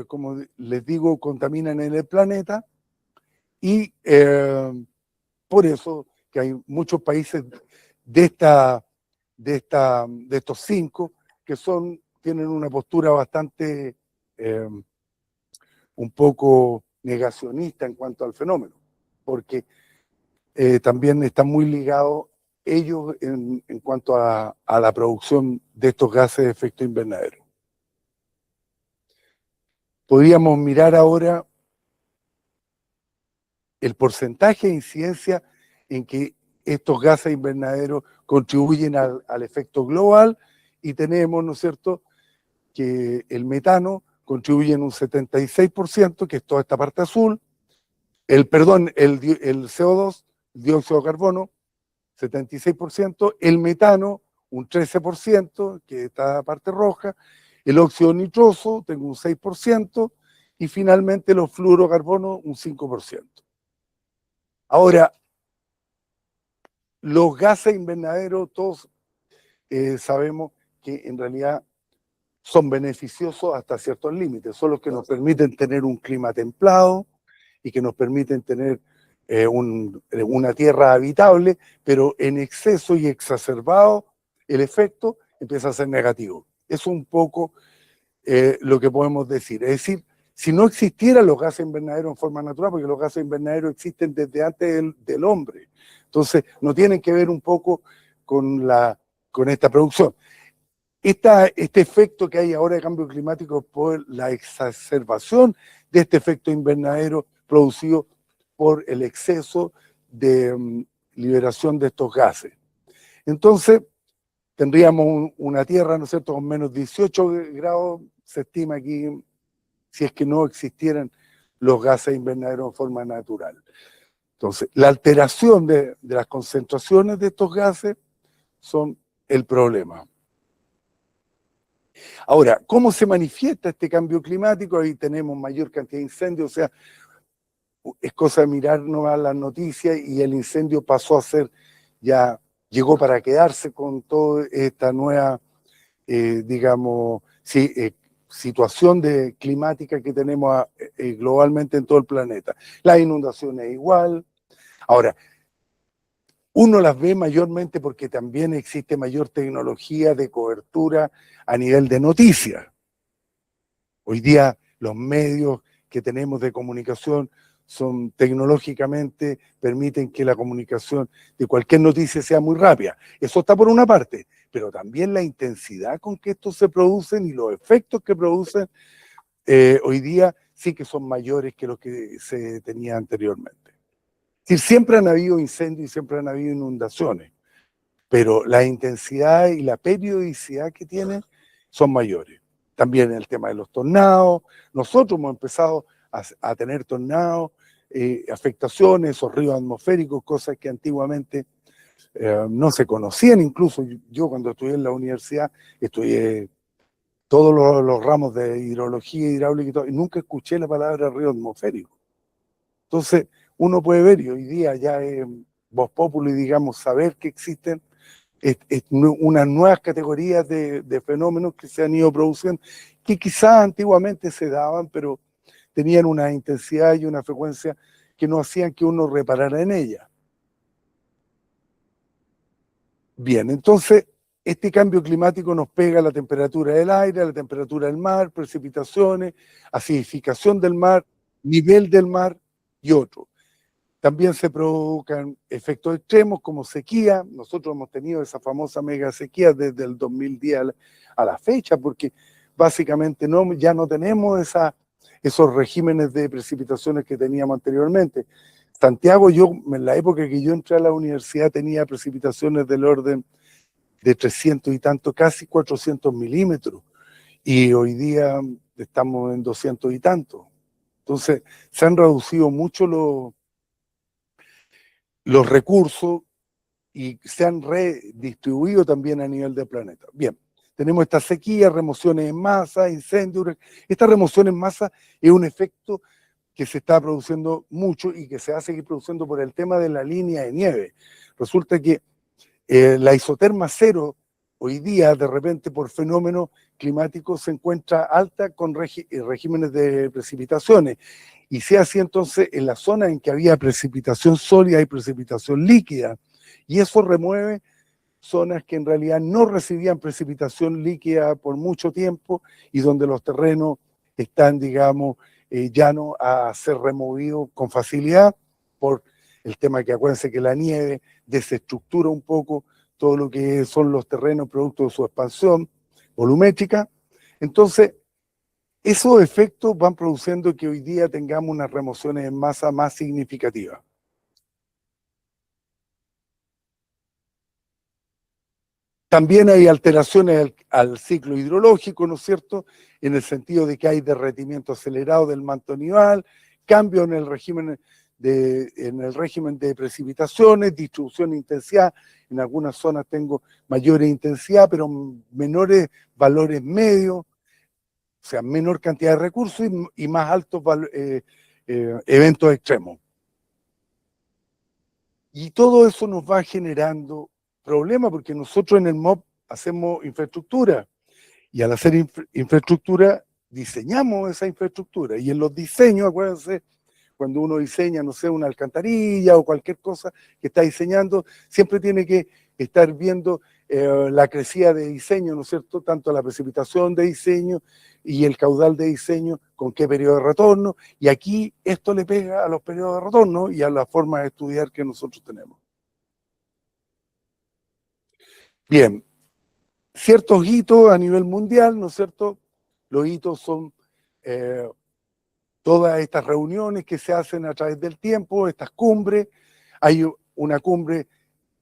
como les digo, contaminan en el planeta, y por eso que hay muchos países de estos 5 que tienen una postura bastante un poco negacionista en cuanto al fenómeno, porque también están muy ligados ellos en cuanto a la producción de estos gases de efecto invernadero. Podríamos mirar ahora el porcentaje de incidencia en que estos gases invernaderos contribuyen al efecto global, y tenemos, ¿no es cierto?, que el metano contribuye en un 76%, que es toda esta parte azul, el CO2, el dióxido de carbono, 76%, el metano, un 13%, que es esta parte roja, el óxido nitroso, tengo un 6%, y finalmente los fluorocarbonos, un 5%. Ahora, los gases invernaderos, todos sabemos que en realidad son beneficiosos hasta ciertos límites, son los que nos permiten tener un clima templado y que nos permiten tener una tierra habitable, pero en exceso y exacerbado el efecto empieza a ser negativo. Es un poco lo que podemos decir. Es decir, si no existieran los gases invernaderos en forma natural, porque los gases invernaderos existen desde antes del hombre, entonces no tienen que ver un poco con esta producción. Este efecto que hay ahora de cambio climático por la exacerbación de este efecto invernadero producido por el exceso de liberación de estos gases. Entonces, tendríamos una Tierra, ¿no es cierto?, con menos 18 grados, se estima aquí, si es que no existieran los gases invernaderos en forma natural. Entonces, la alteración de las concentraciones de estos gases son el problema. Ahora, ¿cómo se manifiesta este cambio climático? Ahí tenemos mayor cantidad de incendios, o sea, es cosa de mirarnos a las noticias, y el incendio pasó a ser, ya llegó para quedarse con toda esta nueva, digamos, situación climática que tenemos globalmente en todo el planeta. Las inundaciones igual. Ahora, uno las ve mayormente porque también existe mayor tecnología de cobertura a nivel de noticias. Hoy día los medios que tenemos de comunicación son tecnológicamente, permiten que la comunicación de cualquier noticia sea muy rápida. Eso está por una parte, pero también la intensidad con que estos se producen y los efectos que producen hoy día sí que son mayores que los que se tenía anteriormente. Es decir, siempre han habido incendios y siempre han habido inundaciones, pero la intensidad y la periodicidad que tienen son mayores. También el tema de los tornados. Nosotros hemos empezado a tener tornados, afectaciones, esos ríos atmosféricos, cosas que antiguamente no se conocían. Incluso yo cuando estudié en la universidad, estudié todos los ramos de hidrología, hidráulica y todo, y nunca escuché la palabra río atmosférico. Entonces, uno puede ver, y hoy día ya es voz populi, digamos, saber que existen unas nuevas categorías de fenómenos que se han ido produciendo, que quizás antiguamente se daban, pero tenían una intensidad y una frecuencia que no hacían que uno reparara en ella. Bien, entonces, este cambio climático nos pega a la temperatura del aire, a la temperatura del mar, precipitaciones, acidificación del mar, nivel del mar y otros. También se provocan efectos extremos como sequía. Nosotros hemos tenido esa famosa mega sequía desde el 2010 a la fecha, porque básicamente ya no tenemos esos regímenes de precipitaciones que teníamos anteriormente. Santiago, en la época que yo entré a la universidad, tenía precipitaciones del orden de 300 y tanto, casi 400 milímetros, y hoy día estamos en 200 y tanto. Entonces, se han reducido mucho los recursos y se han redistribuido también a nivel del planeta. Bien, tenemos esta sequía, remociones en masa, incendios. Esta remoción en masa es un efecto que se está produciendo mucho y que se va a seguir produciendo por el tema de la línea de nieve. Resulta que la isoterma cero hoy día, de repente, por fenómenos climáticos, se encuentra alta con regímenes de precipitaciones. Y se así entonces en la zona en que había precipitación sólida y precipitación líquida. Y eso remueve zonas que en realidad no recibían precipitación líquida por mucho tiempo y donde los terrenos están, digamos, llanos a ser removidos con facilidad por el tema que acuérdense que la nieve desestructura un poco todo lo que son los terrenos producto de su expansión volumétrica. Entonces, esos efectos van produciendo que hoy día tengamos unas remociones en masa más significativas. También hay alteraciones al ciclo hidrológico, ¿no es cierto? En el sentido de que hay derretimiento acelerado del manto nival, cambio en el régimen de precipitaciones, distribución de intensidad. En algunas zonas tengo mayores intensidad, pero menores valores medios, o sea, menor cantidad de recursos y más altos eventos extremos. Y todo eso nos va generando problemas porque nosotros en el MOP hacemos infraestructura y al hacer infraestructura diseñamos esa infraestructura y en los diseños, acuérdense, cuando uno diseña, no sé, una alcantarilla o cualquier cosa que está diseñando, siempre tiene que estar viendo la crecida de diseño, ¿no es cierto? Tanto la precipitación de diseño y el caudal de diseño, con qué periodo de retorno, y aquí esto le pega a los periodos de retorno y a la forma de estudiar que nosotros tenemos. Bien, ciertos hitos a nivel mundial, ¿no es cierto? Los hitos son todas estas reuniones que se hacen a través del tiempo, estas cumbres. Hay una cumbre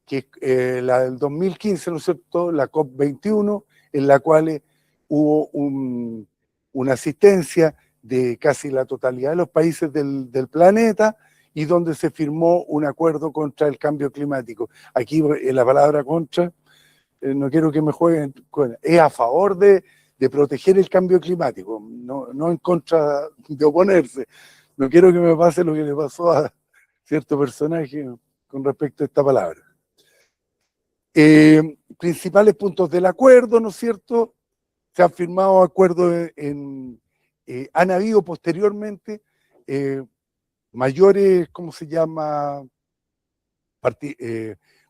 que es la del 2015, ¿no es cierto?, la COP21, en la cual hubo una asistencia de casi la totalidad de los países del planeta y donde se firmó un acuerdo contra el cambio climático. Aquí la palabra contra, no quiero que me jueguen, es a favor de proteger el cambio climático, no en contra de oponerse. No quiero que me pase lo que le pasó a cierto personaje con respecto a esta palabra. Principales puntos del acuerdo, ¿no es cierto? Se han firmado acuerdos han habido posteriormente mayores, ¿cómo se llama?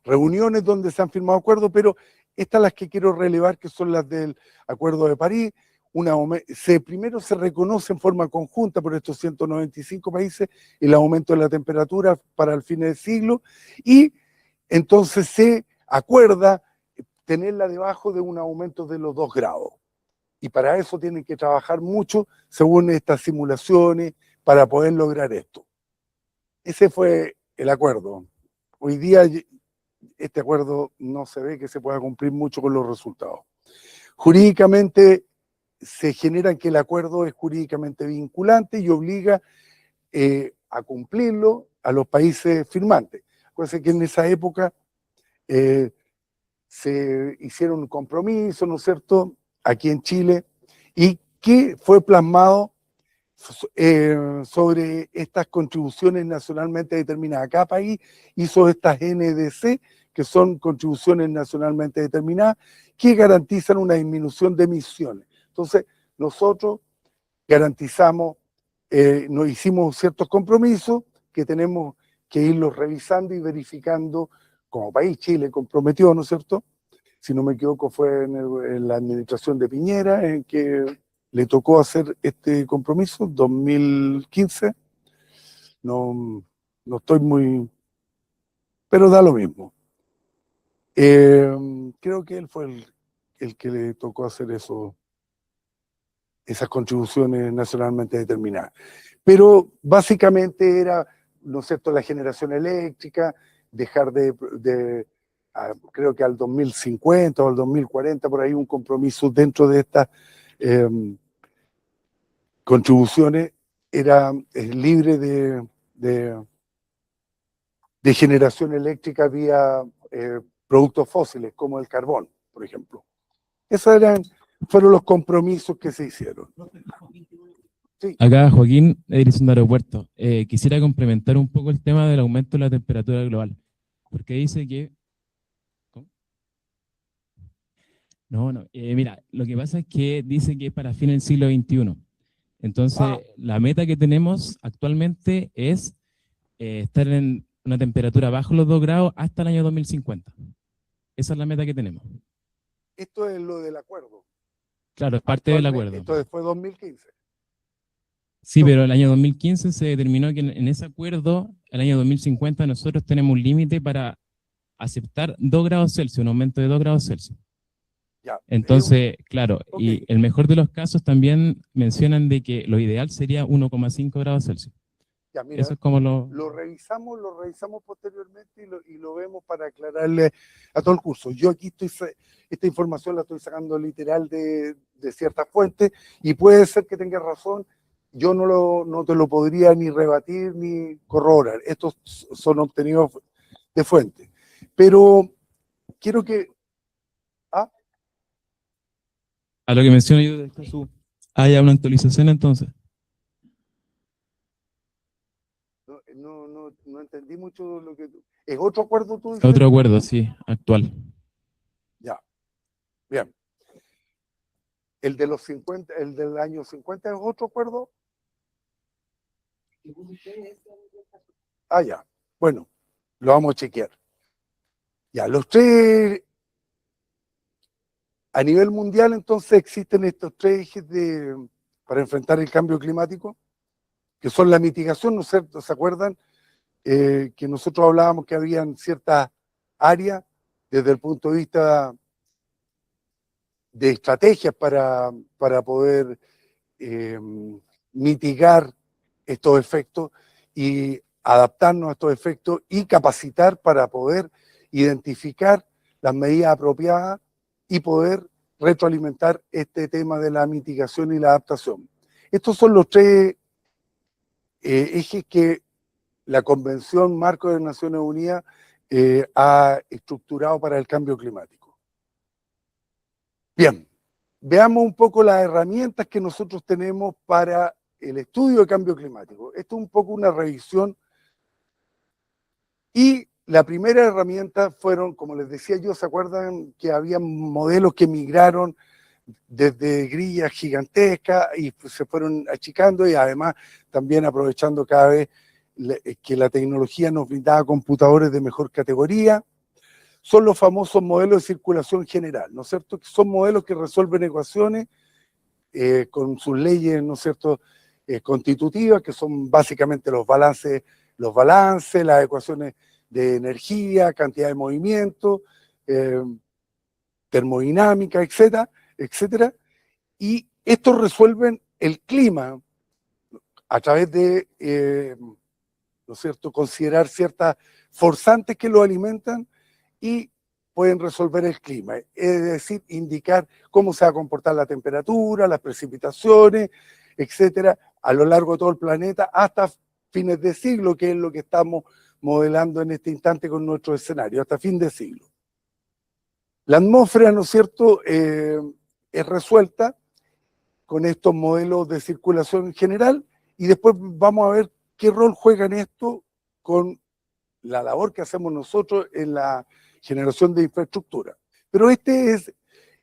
Reuniones donde se han firmado acuerdos, pero estas las que quiero relevar, que son las del Acuerdo de París. Primero se reconoce en forma conjunta por estos 195 países el aumento de la temperatura para el fin del siglo y entonces se acuerda tenerla debajo de un aumento de los 2 grados. Y para eso tienen que trabajar mucho según estas simulaciones para poder lograr esto. Ese fue el acuerdo. Hoy día este acuerdo no se ve que se pueda cumplir mucho con los resultados. Jurídicamente se genera que el acuerdo es jurídicamente vinculante y obliga a cumplirlo a los países firmantes. Acuérdense que en esa época se hicieron un compromiso, ¿no es cierto?, aquí en Chile, y que fue plasmado sobre estas contribuciones nacionalmente determinadas. Cada país hizo estas NDC, que son contribuciones nacionalmente determinadas, que garantizan una disminución de emisiones. Entonces, nosotros garantizamos, nos hicimos ciertos compromisos que tenemos que irlos revisando y verificando como país. Chile comprometió, ¿no es cierto? Si no me equivoco, fue en la administración de Piñera en que le tocó hacer este compromiso, 2015. No estoy muy... pero da lo mismo. Creo que él fue el que le tocó hacer esas contribuciones nacionalmente determinadas. Pero básicamente era, ¿no es cierto?, la generación eléctrica, dejar creo que al 2050 o al 2040, por ahí un compromiso dentro de estas contribuciones, era libre de generación eléctrica vía productos fósiles, como el carbón, por ejemplo. Esos fueron los compromisos que se hicieron. Sí. Acá Joaquín, de Dirección de Aeropuerto. Quisiera complementar un poco el tema del aumento de la temperatura global, porque dice que... ¿Cómo? No, mira, lo que pasa es que dice que es para fin del siglo XXI. Entonces, la meta que tenemos actualmente es estar en una temperatura bajo los 2 grados hasta el año 2050. Esa es la meta que tenemos. Esto es lo del acuerdo. Claro, es parte del Actualmente, acuerdo. esto fue 2015. Sí, pero el año 2015 se determinó que en ese acuerdo, el año 2050, nosotros tenemos un límite para aceptar 2 grados Celsius, un aumento de 2 grados Celsius. Ya. Entonces, claro, Ok. y el mejor de los casos también mencionan de que lo ideal sería 1,5 grados Celsius. Ya, mira, Eso es como lo revisamos posteriormente y lo vemos para aclararle a todo el curso. Yo aquí esta información la estoy sacando literal de ciertas fuentes y puede ser que tengas razón. Yo no te lo podría ni rebatir ni corroborar. Estos son obtenidos de fuente. Pero quiero que... A lo que menciono yo de Escazú, haya una actualización entonces. No entendí mucho lo que... ¿Es otro acuerdo tú dices? Otro acuerdo, sí, actual. Ya, bien. El de los 50, el del año 50 es otro acuerdo. Ah, ya. Bueno, lo vamos a chequear. Ya, los tres, a nivel mundial, entonces existen estos tres ejes para enfrentar el cambio climático, que son la mitigación, ¿no es cierto? ¿Se acuerdan? Que nosotros hablábamos que habían ciertas áreas desde el punto de vista de estrategias para poder mitigar estos efectos y adaptarnos a estos efectos y capacitar para poder identificar las medidas apropiadas y poder retroalimentar este tema de la mitigación y la adaptación. Estos son los tres ejes que la Convención Marco de Naciones Unidas ha estructurado para el cambio climático. Bien, veamos un poco las herramientas que nosotros tenemos para el estudio de cambio climático. Esto es un poco una revisión y la primera herramienta fueron, como les decía yo, ¿se acuerdan que había modelos que migraron desde grillas gigantescas y se fueron achicando y además también aprovechando cada vez que la tecnología nos brindaba computadores de mejor categoría? Son los famosos modelos de circulación general, ¿no es cierto? Que son modelos que resuelven ecuaciones con sus leyes, ¿no es cierto?, constitutivas, que son básicamente los balances, las ecuaciones de energía, cantidad de movimiento, termodinámica, etcétera, etcétera. Y estos resuelven el clima a través de, ¿no es cierto?, considerar ciertas forzantes que lo alimentan y pueden resolver el clima, es decir, indicar cómo se va a comportar la temperatura, las precipitaciones, etcétera, a lo largo de todo el planeta hasta fines de siglo, que es lo que estamos modelando en este instante con nuestro escenario, hasta fin de siglo. La atmósfera, ¿no es cierto?, es resuelta con estos modelos de circulación general y después vamos a ver qué rol juega en esto con la labor que hacemos nosotros en la generación de infraestructura. Pero este es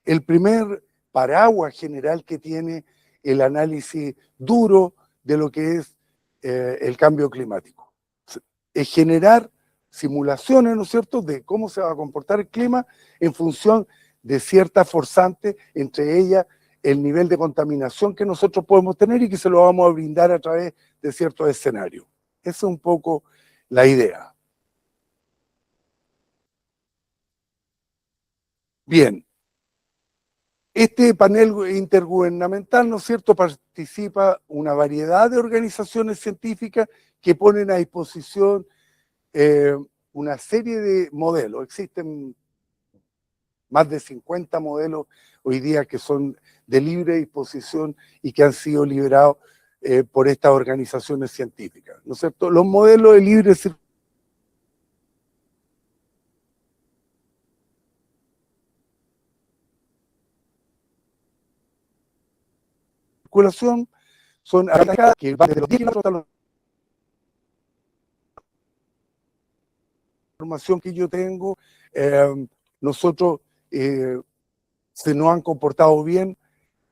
el primer paraguas general que tiene el análisis duro de lo que es el cambio climático. Es generar simulaciones, ¿no es cierto?, de cómo se va a comportar el clima en función de ciertas forzantes, entre ellas el nivel de contaminación que nosotros podemos tener y que se lo vamos a brindar a través de ciertos escenarios. Esa es un poco la idea. Bien, este panel intergubernamental, ¿no es cierto?, participa una variedad de organizaciones científicas que ponen a disposición una serie de modelos. Existen más de 50 modelos hoy día que son de libre disposición y que han sido liberados por estas organizaciones científicas, ¿no es cierto? Los modelos de libre circulación son cascadas que van desde los 10 kilómetros hasta los... La información que yo tengo, nosotros se nos han comportado bien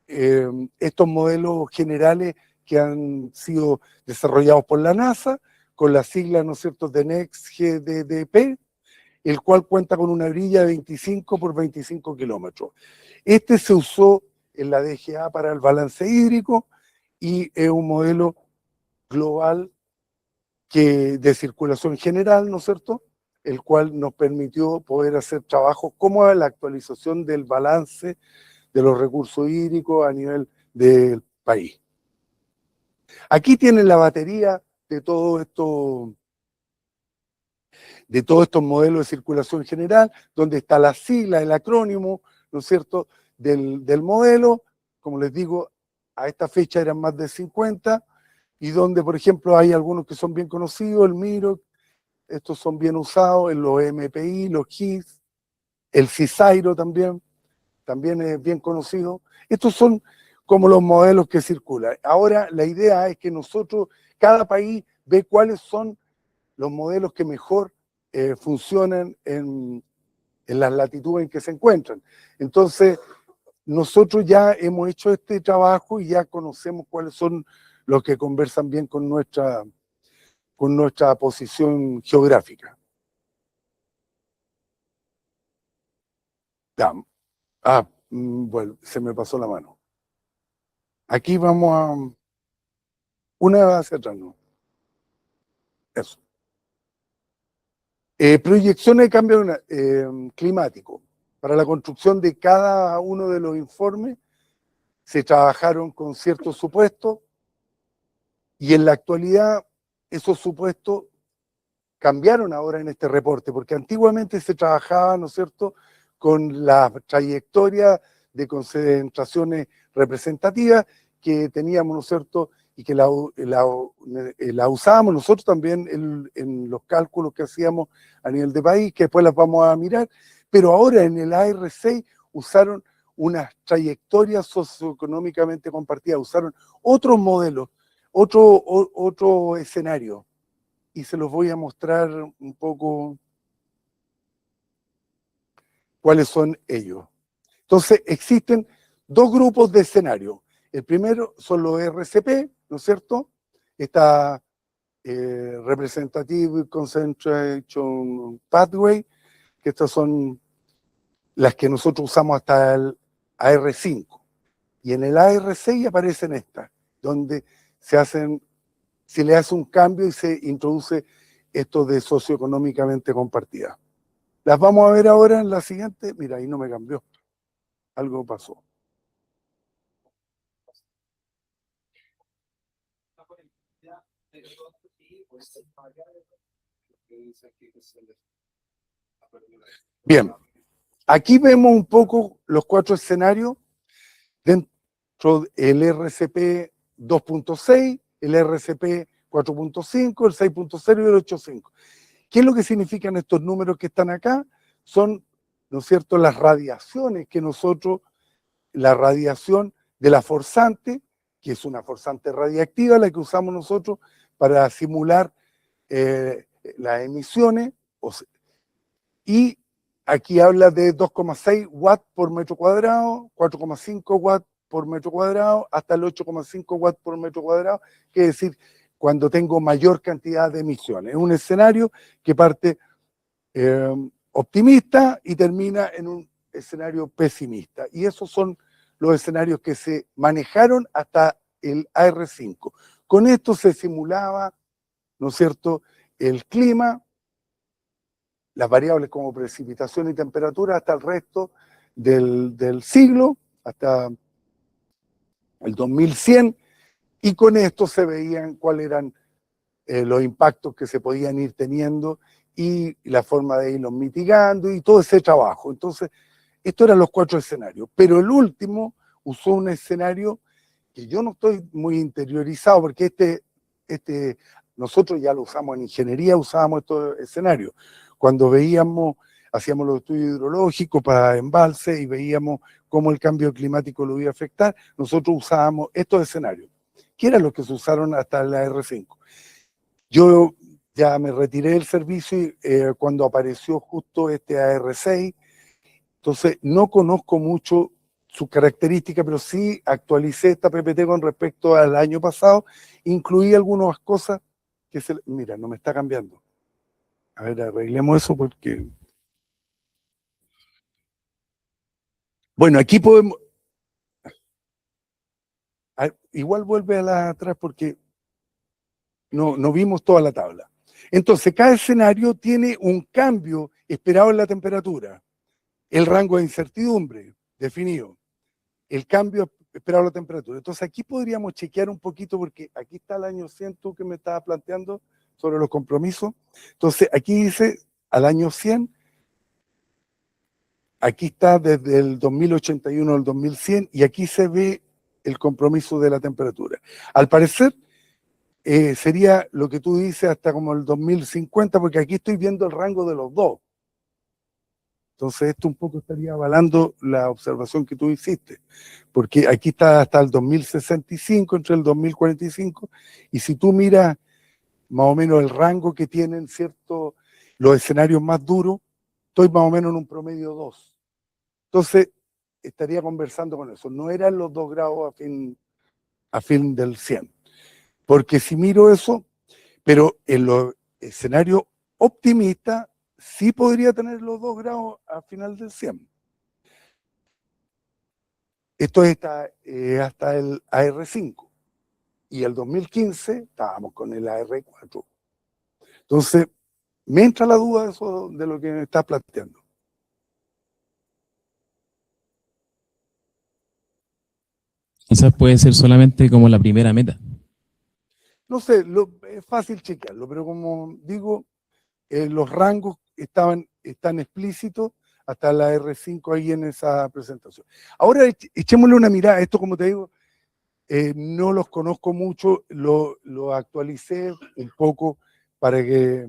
estos modelos generales que han sido desarrollados por la NASA, con la sigla, ¿no es cierto?, de Next GDDP, el cual cuenta con una grilla de 25 por 25 kilómetros. Este se usó en la DGA para el balance hídrico y es un modelo global de circulación general, ¿no es cierto?, el cual nos permitió poder hacer trabajos como la actualización del balance de los recursos hídricos a nivel del país. Aquí tienen la batería de todos estos modelos de circulación general, donde está la sigla, el acrónimo, ¿no es cierto?, del modelo. Como les digo, a esta fecha eran más de 50, y donde, por ejemplo, hay algunos que son bien conocidos, el MIRO, estos son bien usados en los MPI, los GIS, el CISAIRO también es bien conocido. Estos son como los modelos que circulan. Ahora, la idea es que nosotros, cada país, ve cuáles son los modelos que mejor funcionan en las latitudes en que se encuentran. Entonces, nosotros ya hemos hecho este trabajo y ya conocemos cuáles son los que conversan bien con nuestra posición geográfica. Bueno, se me pasó la mano. Aquí vamos a... Una hacia atrás, ¿no? Eso. Proyecciones de cambio climático. Para la construcción de cada uno de los informes se trabajaron con ciertos supuestos y en la actualidad esos supuestos cambiaron ahora en este reporte, porque antiguamente se trabajaba, ¿no es cierto?, con la trayectoria de concentraciones representativas que teníamos, ¿no es cierto?, y que la usábamos nosotros también en los cálculos que hacíamos a nivel de país, que después las vamos a mirar, pero ahora en el AR6 usaron unas trayectorias socioeconómicamente compartidas, usaron otros modelos, otro escenario, y se los voy a mostrar un poco cuáles son ellos. Entonces, existen dos grupos de escenarios. El primero son los RCP, ¿no es cierto? Esta Representative Concentration Pathway, que estas son las que nosotros usamos hasta el AR5. Y en el AR6 aparecen estas, donde se le hace un cambio y se introduce esto de socioeconómicamente compartida. Las vamos a ver ahora en la siguiente. Mira, ahí no me cambió. Algo pasó. Bien, aquí vemos un poco los 4 escenarios dentro del RCP 2.6, el RCP 4.5, el 6.0 y el 8.5. ¿Qué es lo que significan estos números que están acá? Son, ¿no es cierto?, las radiaciones que nosotros, la radiación de la forzante, que es una forzante radiactiva, la que usamos nosotros para simular las emisiones, y aquí habla de 2,6 watts por metro cuadrado, 4,5 watts por metro cuadrado, hasta el 8,5 watts por metro cuadrado, que es decir, cuando tengo mayor cantidad de emisiones. Es un escenario que parte optimista y termina en un escenario pesimista. Y esos son los escenarios que se manejaron hasta el AR5. Con esto se simulaba, ¿no es cierto?, el clima, las variables como precipitación y temperatura hasta el resto del siglo, hasta el 2100, y con esto se veían cuáles eran los impactos que se podían ir teniendo y la forma de irlos mitigando y todo ese trabajo. Entonces, estos eran los 4 escenarios, pero el último usó un escenario que yo no estoy muy interiorizado, porque nosotros ya lo usamos en ingeniería, usábamos estos escenarios. Cuando hacíamos los estudios hidrológicos para embalse y veíamos cómo el cambio climático lo iba a afectar, nosotros usábamos estos escenarios, que eran los que se usaron hasta la R5. Yo ya me retiré del servicio cuando apareció justo este AR6, entonces no conozco mucho sus características, pero sí actualicé esta PPT con respecto al año pasado, incluí algunas cosas que mira, no me está cambiando. A ver, arreglemos eso porque... Bueno, aquí podemos... Igual vuelve a la atrás porque no vimos toda la tabla. Entonces, cada escenario tiene un cambio esperado en la temperatura, el rango de incertidumbre definido, el cambio esperado en la temperatura. Entonces, aquí podríamos chequear un poquito, porque aquí está el año 100, tú que me estabas planteando sobre los compromisos. Entonces, aquí dice al año 100, aquí está desde el 2081 al 2100, y aquí se ve el compromiso de la temperatura. Al parecer, sería lo que tú dices hasta como el 2050, porque aquí estoy viendo el rango de los dos. Entonces esto un poco estaría avalando la observación que tú hiciste, porque aquí está hasta el 2065, entre el 2045, y si tú miras más o menos el rango que tienen ciertos los escenarios más duros, estoy más o menos en un promedio 2. Entonces estaría conversando con eso. No eran los 2 grados a fin del 100. Porque si miro eso, pero en los escenarios optimistas, sí podría tener los 2 grados a final del 100. Esto está hasta el AR5. Y el 2015 estábamos con el AR4. Entonces, me entra la duda de eso, de lo que me estás planteando. Quizás puede ser solamente como la primera meta. No sé, es fácil chequearlo, pero como digo, los rangos están explícitos hasta la R5 ahí en esa presentación. Ahora echémosle una mirada, esto como te digo, no los conozco mucho, lo actualicé un poco para que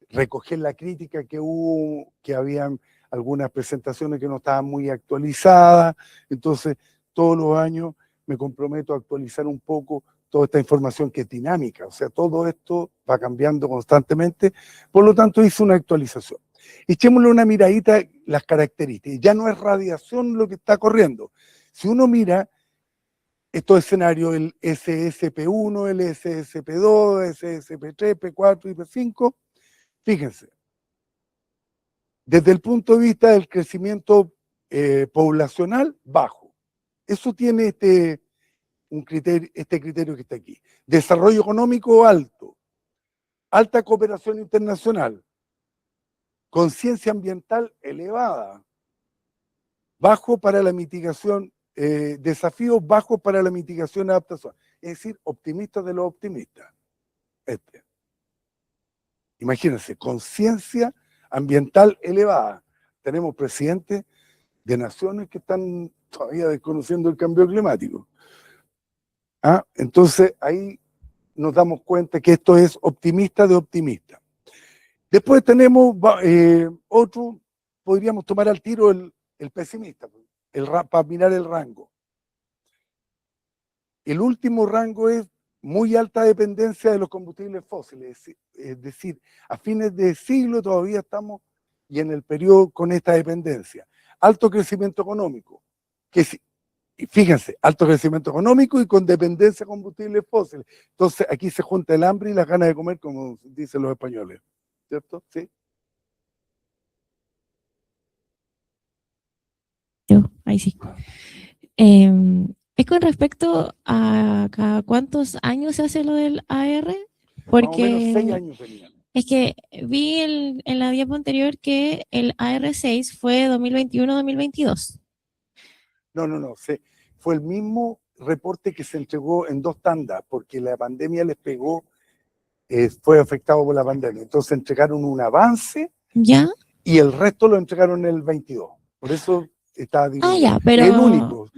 recoger la crítica que hubo, que habían algunas presentaciones que no estaban muy actualizadas, entonces todos los años me comprometo a actualizar un poco toda esta información que es dinámica, o sea, todo esto va cambiando constantemente, por lo tanto hice una actualización. Echémosle una miradita las características, ya no es radiación lo que está corriendo. Si uno mira estos escenarios, el SSP1, el SSP2, SSP3, P4 y P5, fíjense, desde el punto de vista del crecimiento poblacional, bajo. Eso tiene este criterio que está aquí. Desarrollo económico alto, alta cooperación internacional, conciencia ambiental elevada, bajo para la mitigación, desafíos bajos para la mitigación y adaptación. Es decir, optimistas de los optimistas. Imagínense, conciencia ambiental elevada. Tenemos presidentes de naciones que están todavía desconociendo el cambio climático. Entonces ahí nos damos cuenta que esto es optimista de optimista. Después tenemos otro, podríamos tomar al tiro el pesimista, para mirar el rango. El último rango es muy alta dependencia de los combustibles fósiles, es decir, a fines de siglo todavía estamos y en el periodo con esta dependencia. Alto crecimiento económico, y fíjense, alto crecimiento económico y con dependencia de combustibles fósiles. Entonces aquí se junta el hambre y las ganas de comer, como dicen los españoles, ¿cierto? Sí. Ahí sí. Es con respecto a cada cuántos años se hace lo del AR, Más o menos 6 porque años venían. es que vi en la diapo anterior que el AR6 fue 2021-2022. No, fue el mismo reporte que se entregó en 2 tandas, porque la pandemia les pegó, fue afectado por la pandemia. Entonces entregaron un avance ¿Ya? y el resto lo entregaron en el 22. Por eso está dividido. Ya, pero...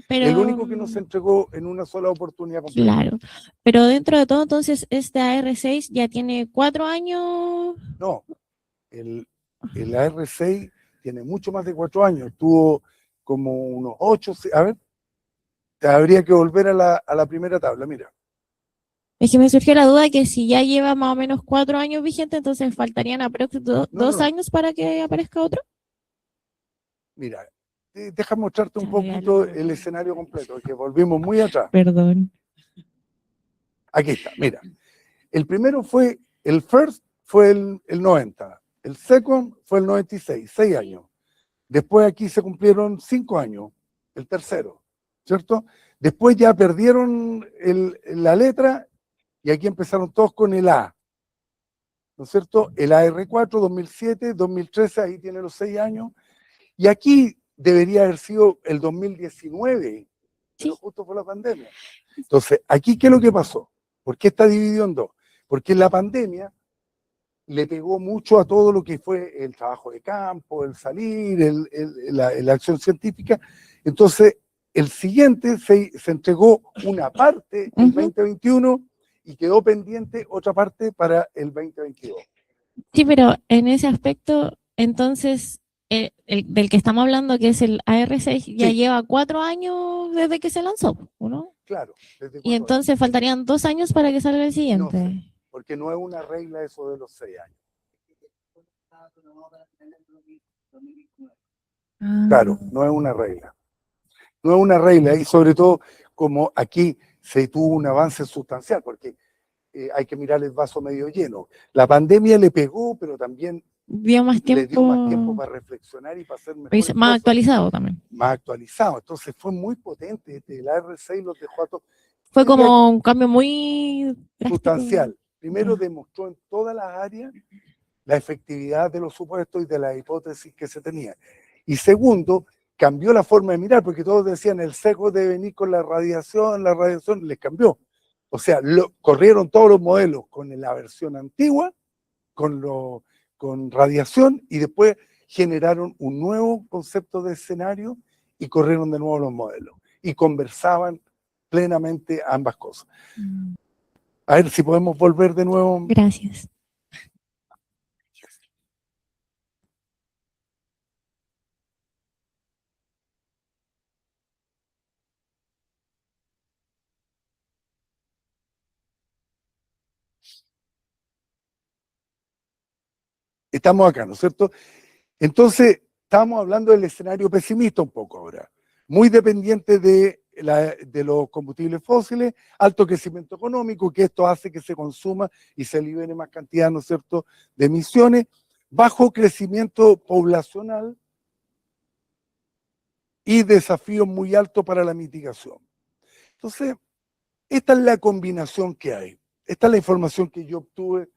El único que no se entregó en una sola oportunidad completa. Claro, pero dentro de todo, entonces, este AR6 ya tiene 4 años. No, el AR6 tiene mucho más de 4 años, tuvo como unos 8, a ver, habría que volver a la primera tabla, mira. Es que me surgió la duda que si ya lleva más o menos 4 años vigente, entonces faltarían aproximadamente dos no. años para que aparezca otro. Mira, deja mostrarte un Ya, poquito ya, el escenario completo, que volvimos muy atrás. Perdón. Aquí está, mira. El primero fue, el first fue el 90, el second fue el 96, 6 años. Después aquí se cumplieron 5 años, el tercero, ¿cierto? Después ya perdieron la letra y aquí empezaron todos con el A, ¿no es cierto? El AR4, 2007, 2013, ahí tiene los 6 años. Y aquí debería haber sido el 2019, pero Sí. justo por la pandemia. Entonces, aquí, ¿qué es lo que pasó? ¿Por qué está dividido en dos? Porque la pandemia le pegó mucho a todo lo que fue el trabajo de campo, el salir, la acción científica. Entonces, el siguiente se entregó una parte el Ujú. 2021 y quedó pendiente otra parte para el 2022. Sí, pero en ese aspecto, entonces, del que estamos hablando, que es el AR6, ya Sí. lleva 4 años desde que se lanzó, ¿no? Claro. ¿Desde Y cuándo? entonces faltarían 2 años para que salga el siguiente. No sé. Porque no es una regla eso de los 6 años. Ah. Claro, no es una regla. No es una regla y sobre todo como aquí se tuvo un avance sustancial, porque hay que mirar el vaso medio lleno. La pandemia le pegó, pero también Dio más le dio más tiempo tiempo, para reflexionar y para hacer mejores más cosas, actualizado también. más actualizado. Entonces fue muy potente. El AR6 los dejó a todos. Fue Yo diría como un cambio muy drástico. sustancial. Primero Ya. demostró en todas las áreas la efectividad de los supuestos y de la hipótesis que se tenía. Y segundo, cambió la forma de mirar, porque todos decían el sesgo debe venir con la radiación les cambió. O sea, corrieron todos los modelos con la versión antigua, con radiación, y después generaron un nuevo concepto de escenario y corrieron de nuevo los modelos. Y conversaban plenamente ambas cosas. A ver si podemos volver de nuevo. Gracias. Estamos acá, ¿no es cierto? Entonces, estamos hablando del escenario pesimista un poco ahora, muy dependiente de los combustibles fósiles, alto crecimiento económico, que esto hace que se consuma y se libere más cantidad, ¿no es cierto?, de emisiones, bajo crecimiento poblacional y desafíos muy altos para la mitigación. Entonces, esta es la combinación que hay. Esta es la información que yo obtuve